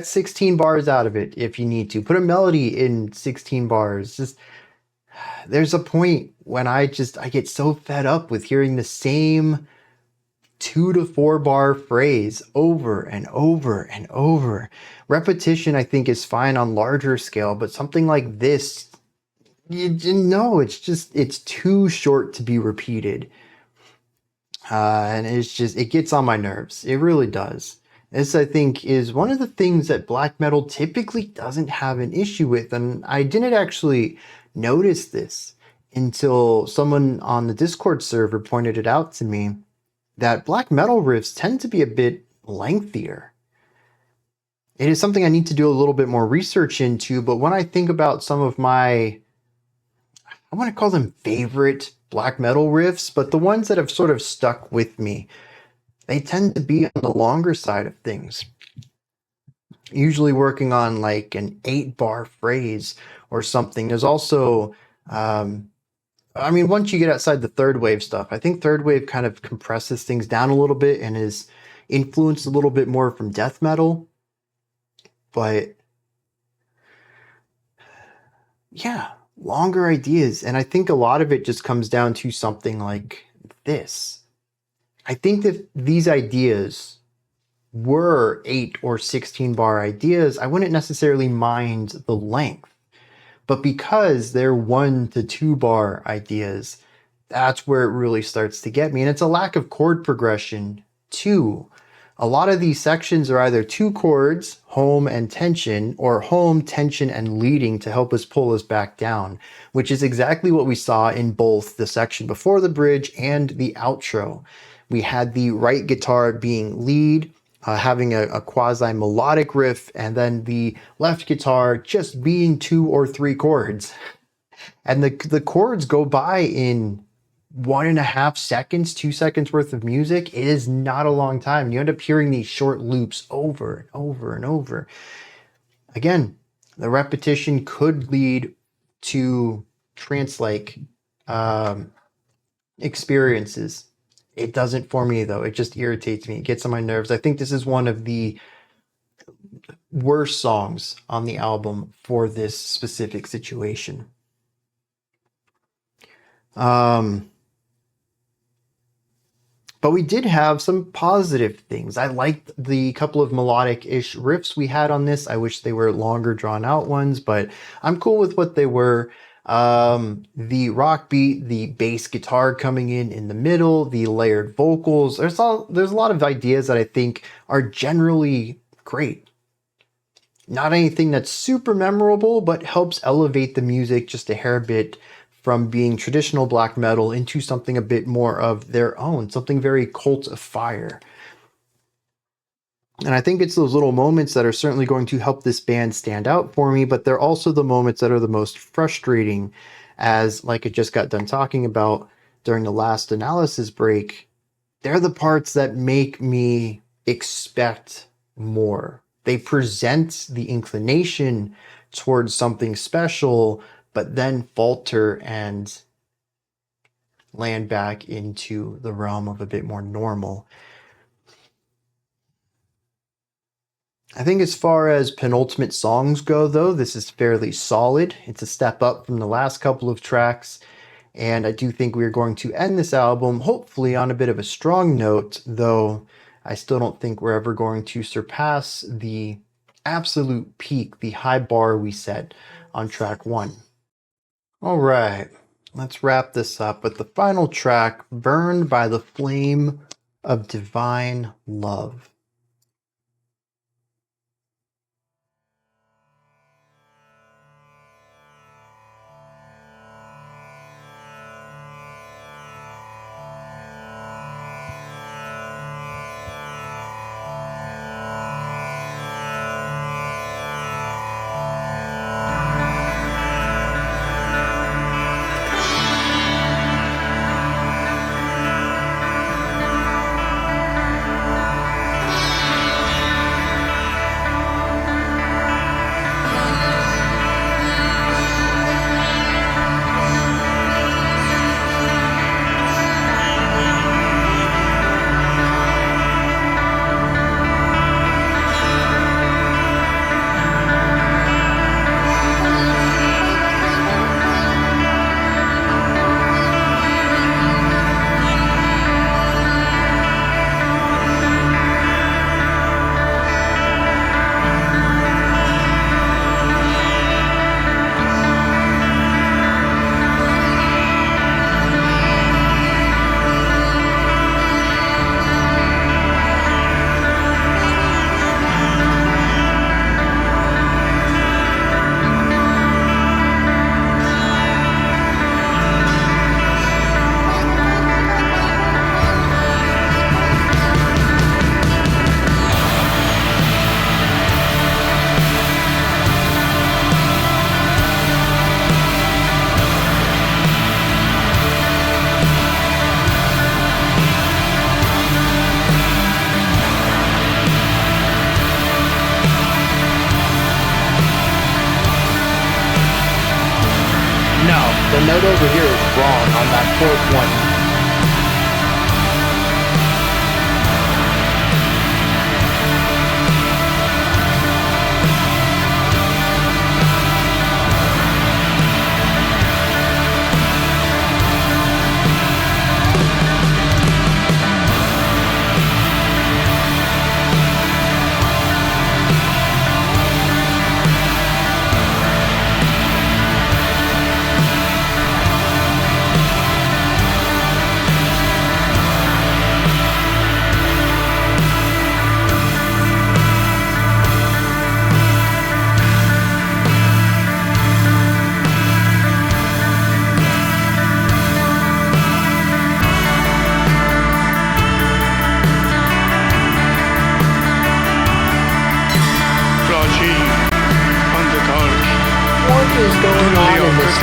16 bars out of it if you need to. Put a melody in 16 bars. Just, there's a point when I get so fed up with hearing the same 2 to 4 bar phrase over and over and over. Repetition, I think, is fine on larger scale, but something like this, it's too short to be repeated. And it gets on my nerves. It really does. This, I think, is one of the things that black metal typically doesn't have an issue with. And I didn't actually notice this until someone on the Discord server pointed it out to me, that black metal riffs tend to be a bit lengthier. It is something I need to do a little bit more research into, but when I think about some of my, I want to call them favorite black metal riffs, but the ones that have sort of stuck with me, they tend to be on the longer side of things. Usually working on like an 8-bar phrase or something. There's also, once you get outside the third wave stuff, I think third wave kind of compresses things down a little bit and is influenced a little bit more from death metal. But yeah, longer ideas. And I think a lot of it just comes down to something like this. I think that these ideas were 8 or 16 bar ideas, I wouldn't necessarily mind the length. But because they're 1 to 2 bar ideas, that's where it really starts to get me. And it's a lack of chord progression too. A lot of these sections are either 2 chords, home and tension, or home, tension, and leading to help us pull us back down, which is exactly what we saw in both the section before the bridge and the outro. We had the right guitar being lead, having a quasi-melodic riff, and then the left guitar just being 2 or 3 chords. And the chords go by in 1.5 seconds, 2 seconds worth of music. It is not a long time. You end up hearing these short loops over and over and over. Again, the repetition could lead to trance-like experiences. It doesn't for me though. It just irritates me. It gets on my nerves. I think this is one of the worst songs on the album for this specific situation. But we did have some positive things. I liked the couple of melodic-ish riffs we had on this. I wish they were longer, drawn-out ones, but I'm cool with what they were. The rock beat, the bass guitar coming in the middle, the layered vocals. There's a lot of ideas that I think are generally great. Not anything that's super memorable, but helps elevate the music just a hair bit from being traditional black metal into something a bit more of their own, something very Cult of Fire. And I think it's those little moments that are certainly going to help this band stand out for me, but they're also the moments that are the most frustrating, as like I just got done talking about during the last analysis break. They're the parts that make me expect more. They present the inclination towards something special, but then falter and land back into the realm of a bit more normal. I think as far as penultimate songs go, though, this is fairly solid. It's a step up from the last couple of tracks, and I do think we're going to end this album, hopefully on a bit of a strong note, though I still don't think we're ever going to surpass the absolute peak, the high bar we set on track 1. All right, let's wrap this up with the final track, Burned by the Flame of Divine Love. 420.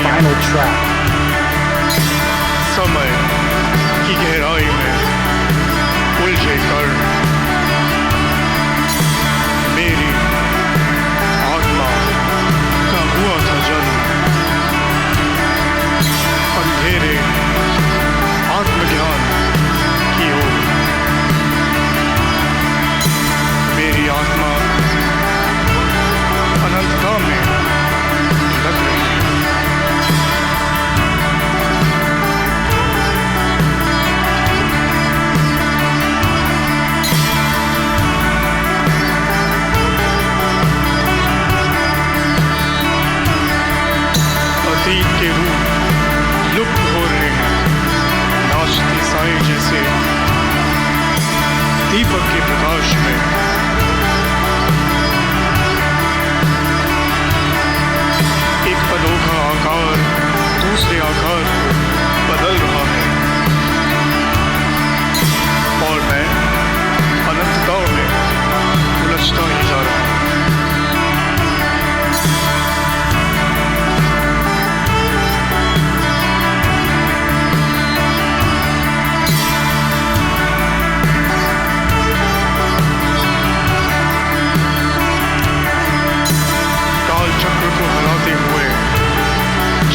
Final track. समय की गहराई में उलझे कर मेरी आत्मा का हुआ था जन्म अंधेरे आत्मज्ञान की ओर मेरी आत्मा अनंतता में लग रही है। अतीत के रूप लुप्त हो रहे हैं नाचती साए जैसे दीपक के प्रकाश में। एक अनोखा आकार दूसरे आकार को बदल रहा है और मैं अनंतता में उलझता ही जा रहा हूँ।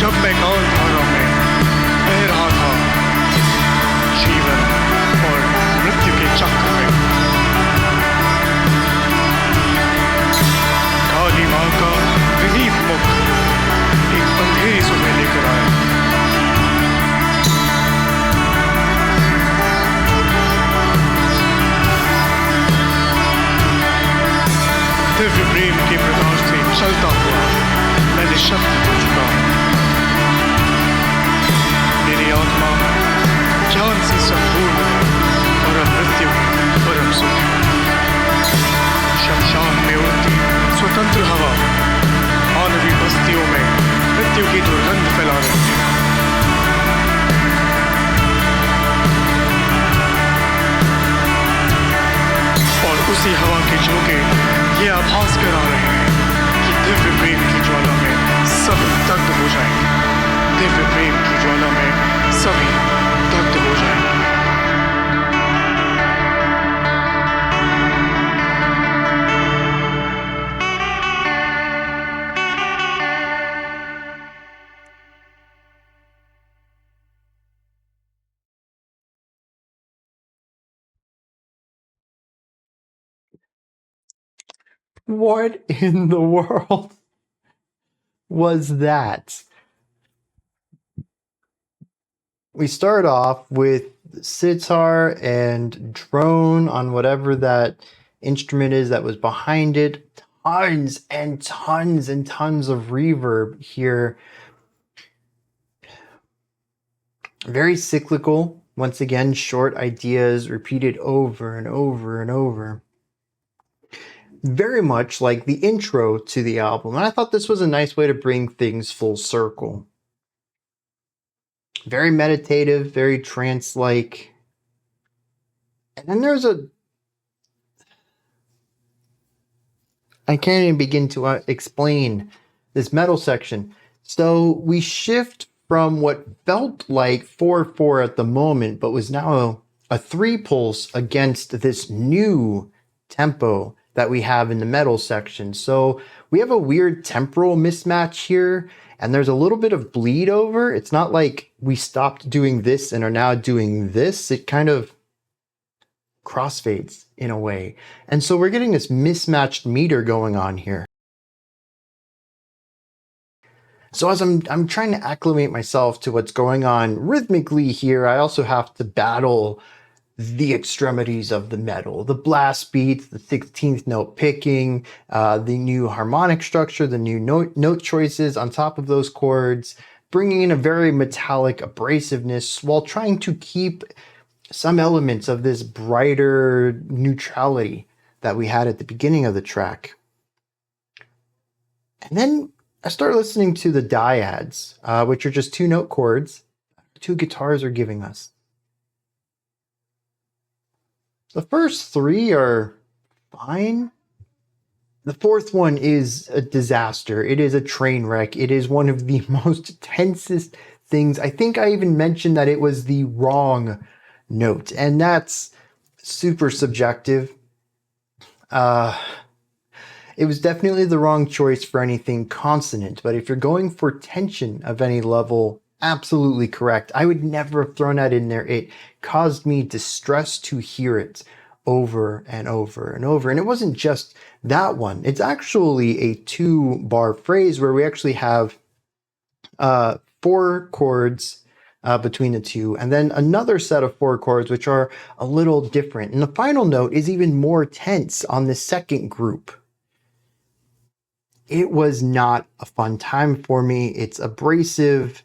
जब मैं काल धारा में बह रहा था जीवन और मृत्यु के चक्र में, काली माँ का विनीत मुख एक अंधेरी सुबह लेकर आया। दिव्य प्रेम के प्रकाश से चलता हुआ मैं निःशब्द हो चुका हूँ। मेरी आत्मा ज्ञान से संपूर्ण है और अब मृत्यु परम सुख है। शमशान में उड़ती स्वतंत्र हवा मानवी बस्तियों में मृत्यु की दुर्गंध फैला रही है। और उसी हवा के झोंके ये आभास करा रहे हैं कि दिव्य प्रेम की ज्वाला में सब दग्ध हो जाएंगे। दिव्य प्रेम की ज्वाला में सभी दग्ध हो जाएंगे। What in the world was that? We start off with sitar and drone on whatever that instrument is that was behind it. Tons and tons and tons of reverb here. Very cyclical. Once again, short ideas repeated over and over and over. Very much like the intro to the album. And I thought this was a nice way to bring things full circle. Very meditative, very trance-like. And then there's I can't even begin to explain this metal section. So we shift from what felt like 4/4 at the moment, but was now a 3 pulse against this new tempo that we have in the metal section. So we have a weird temporal mismatch here, and there's a little bit of bleed over. It's not like we stopped doing this and are now doing this. It kind of crossfades in a way. And so we're getting this mismatched meter going on here. So as I'm trying to acclimate myself to what's going on rhythmically here, I also have to battle the extremities of the metal, the blast beats, the 16th note picking, the new harmonic structure, the new note choices on top of those chords, bringing in a very metallic abrasiveness while trying to keep some elements of this brighter neutrality that we had at the beginning of the track. And then I started listening to the dyads, which are just 2-note chords 2 guitars are giving us. The first 3 are fine. The 4th one is a disaster. It is a train wreck. It is one of the most tensest things. I think I even mentioned that it was the wrong note, and that's super subjective. It was definitely the wrong choice for anything consonant, but if you're going for tension of any level, absolutely correct. I would never have thrown that in there. It caused me distress to hear it over and over and over. And it wasn't just that one. It's actually a 2-bar phrase where we actually have 4 chords between the 2, and then another set of 4 chords which are a little different. And the final note is even more tense on the second group. It was not a fun time for me. It's abrasive,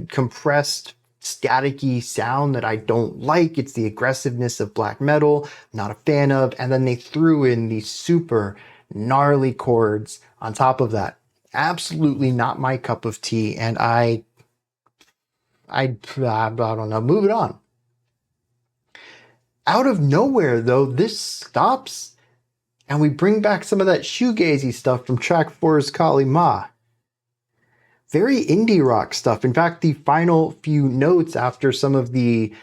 compressed, staticky sound that I don't like. It's the aggressiveness of black metal, not a fan of. And then they threw in these super gnarly chords on top of that. Absolutely not my cup of tea. And I don't know, move it on. Out of nowhere, though, this stops and we bring back some of that shoegazy stuff from track 4's Kali Ma. Very indie rock stuff. In fact, the final few notes after some of the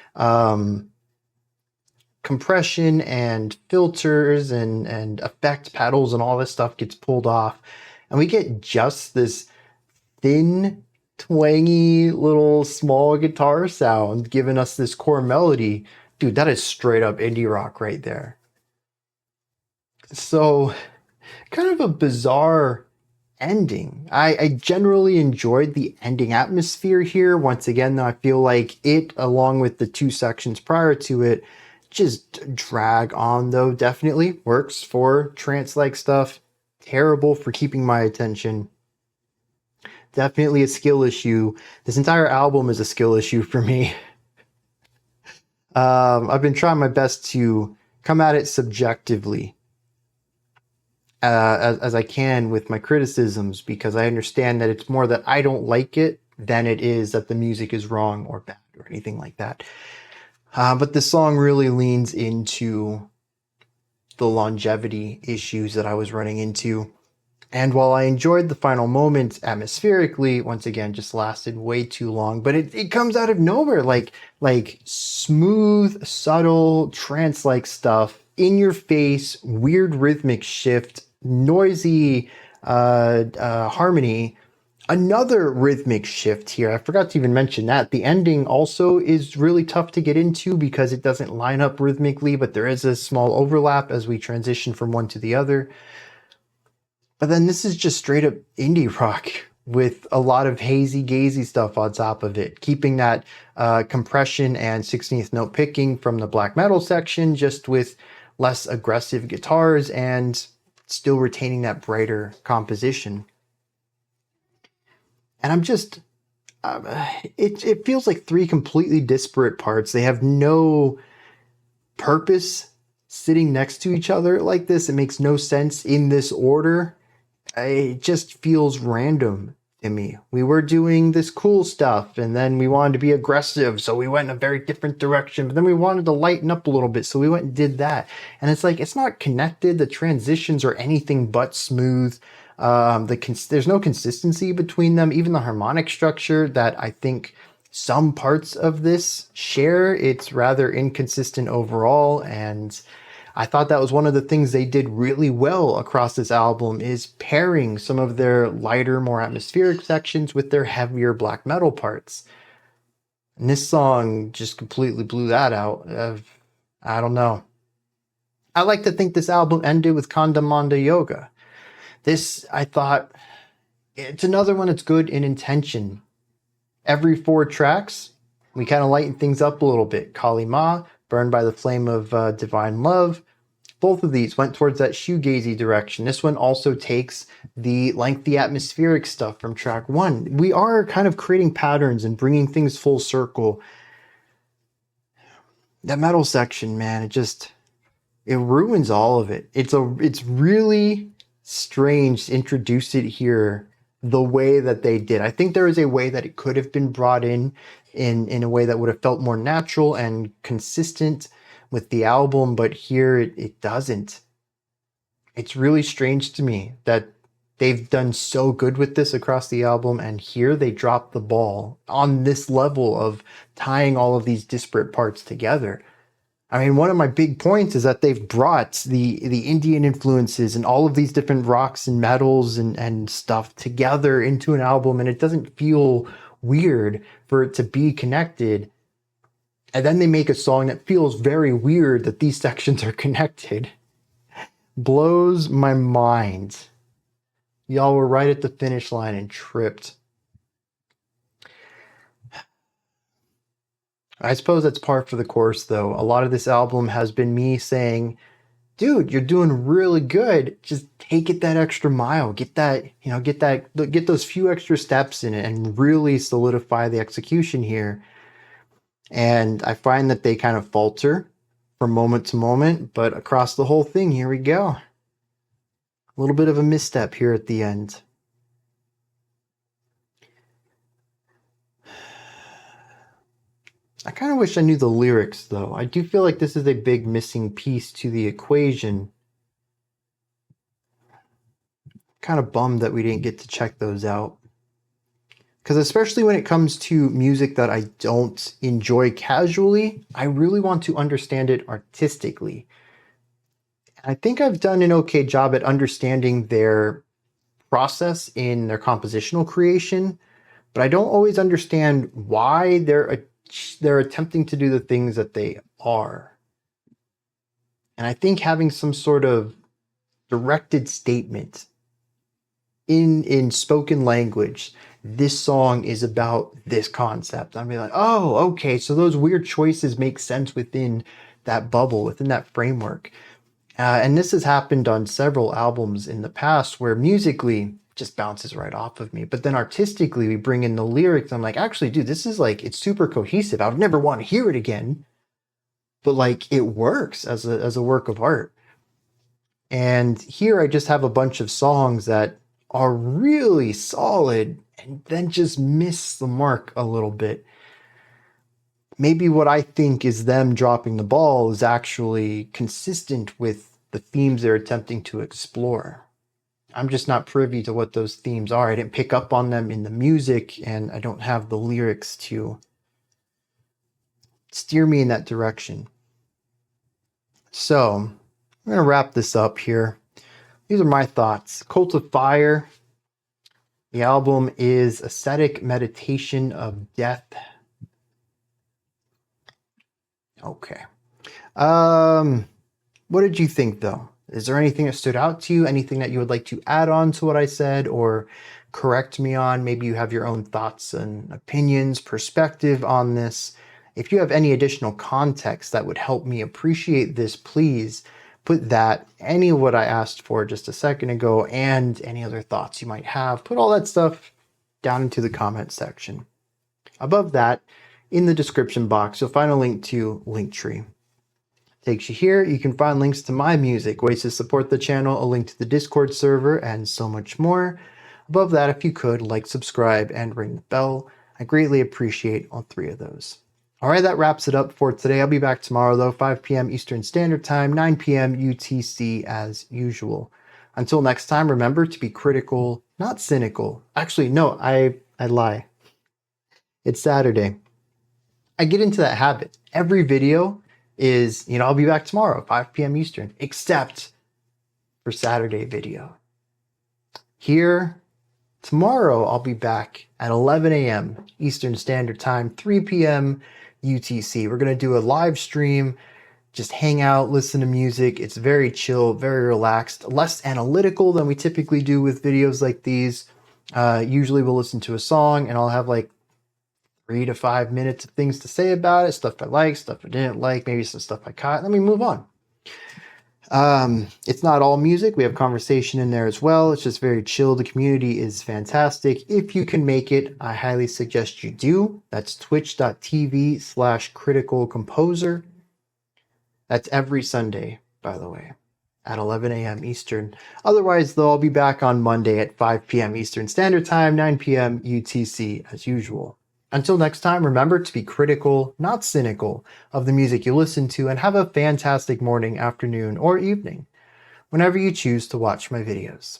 compression and filters and effect pedals and all this stuff gets pulled off, and we get just this thin, twangy little small guitar sound giving us this core melody. Dude, that is straight up indie rock right there. So, kind of a bizarre ending. I generally enjoyed the ending atmosphere here. Once again, though, I feel like it, along with the 2 sections prior to it, just drag on, though. Definitely works for trance-like stuff. Terrible for keeping my attention. Definitely a skill issue. This entire album is a skill issue for me. I've been trying my best to come at it subjectively as I can with my criticisms, because I understand that it's more that I don't like it than it is that the music is wrong or bad or anything like that. But this song really leans into the longevity issues that I was running into. And while I enjoyed the final moments atmospherically, once again, just lasted way too long. But it comes out of nowhere, like smooth, subtle, trance-like stuff, in your face, weird rhythmic shift, noisy harmony. Another rhythmic shift here. I forgot to even mention that. The ending also is really tough to get into because it doesn't line up rhythmically, but there is a small overlap as we transition from one to the other. But then this is just straight up indie rock with a lot of hazy, gazy stuff on top of it, keeping that compression and 16th note picking from the black metal section, just with less aggressive guitars and still retaining that brighter composition. And I'm just, it feels like 3 completely disparate parts. They have no purpose sitting next to each other like this. It makes no sense in this order. It just feels random to me. We were doing this cool stuff, and then we wanted to be aggressive, so we went in a very different direction. But then we wanted to lighten up a little bit, so we went and did that. And it's like, it's not connected. The transitions are anything but smooth. There's no consistency between them. Even the harmonic structure that I think some parts of this share, it's rather inconsistent overall. And I thought that was one of the things they did really well across this album, is pairing some of their lighter, more atmospheric sections with their heavier black metal parts. And this song just completely blew that out. I don't know. I like to think this album ended with Khanda Manda Yoga. This, I thought, it's another one that's good in intention. Every 4 tracks, we kind of lighten things up a little bit. Kali Ma, Burned by the Flame of Divine Love. Both of these went towards that shoegazy direction. This one also takes the lengthy atmospheric stuff from track 1. We are kind of creating patterns and bringing things full circle. That metal section, man, it ruins all of it. It's really strange to introduce it here the way that they did. I think there is a way that it could have been brought in a way that would have felt more natural and consistent with the album, but here it doesn't. It's really strange to me that they've done so good with this across the album, and here they dropped the ball on this level of tying all of these disparate parts together. I mean, one of my big points is that they've brought the Indian influences and all of these different rocks and metals and stuff together into an album, and it doesn't feel weird for it to be connected. And then they make a song that feels very weird that these sections are connected. Blows my mind. Y'all were right at the finish line and tripped. I suppose that's par for the course, though. A lot of this album has been me saying, dude, you're doing really good. Just take it that extra mile. Get those few extra steps in it and really solidify the execution here. And I find that they kind of falter from moment to moment, but across the whole thing, here we go. A little bit of a misstep here at the end. I kind of wish I knew the lyrics, though. I do feel like this is a big missing piece to the equation. Kind of bummed that we didn't get to check those out. Because especially when it comes to music that I don't enjoy casually, I really want to understand it artistically. I think I've done an okay job at understanding their process in their compositional creation, but I don't always understand why they're attempting to do the things that they are. And I think having some sort of directed statement in spoken language, this song is about this concept. I'd be like, oh, okay, so those weird choices make sense within that bubble, within that framework. And this has happened on several albums in the past where musically just bounces right off of me. But then artistically, we bring in the lyrics. I'm like, actually, dude, this is like, it's super cohesive. I would never want to hear it again. But like, it works as a work of art. And here I just have a bunch of songs that are really solid and then just miss the mark a little bit. Maybe what I think is them dropping the ball is actually consistent with the themes they're attempting to explore. I'm just not privy to what those themes are. I didn't pick up on them in the music, and I don't have the lyrics to steer me in that direction. So, I'm going to wrap this up here. These are my thoughts. Cult of Fire. The album is Ascetic Meditation of Death. Okay. What did you think, though? Is there anything that stood out to you? Anything that you would like to add on to what I said or correct me on? Maybe you have your own thoughts and opinions, perspective on this. If you have any additional context that would help me appreciate this, please put that, any of what I asked for just a second ago, and any other thoughts you might have. Put all that stuff down into the comment section. Above that, in the description box, you'll find a link to Linktree. Takes you here. You can find links to my music, ways to support the channel, a link to the Discord server, and so much more. Above that, if you could, like, subscribe, and ring the bell. I greatly appreciate all 3 of those. All right, that wraps it up for today. I'll be back tomorrow, though, 5 p.m. Eastern Standard Time, 9 p.m. UTC as usual. Until next time, remember to be critical, not cynical. Actually, no, I lie. It's Saturday. I get into that habit. Every video, is, I'll be back tomorrow, 5 p.m. Eastern, except for Saturday video. Here, tomorrow, I'll be back at 11 a.m. Eastern Standard Time, 3 p.m. UTC. We're going to do a live stream, just hang out, listen to music. It's very chill, very relaxed, less analytical than we typically do with videos like these. Usually we'll listen to a song and I'll have like 3 to 5 minutes of things to say about it, stuff I like, stuff I didn't like, maybe some stuff I caught. Let me move on. It's not all music. We have conversation in there as well. It's just very chill. The community is fantastic. If you can make it, I highly suggest you do. That's twitch.tv/criticalcomposer. That's every Sunday, by the way, at 11 a.m. Eastern. Otherwise, though, I'll be back on Monday at 5 p.m. Eastern Standard Time, 9 p.m. UTC as usual. Until next time, remember to be critical, not cynical, of the music you listen to, and have a fantastic morning, afternoon, or evening, whenever you choose to watch my videos.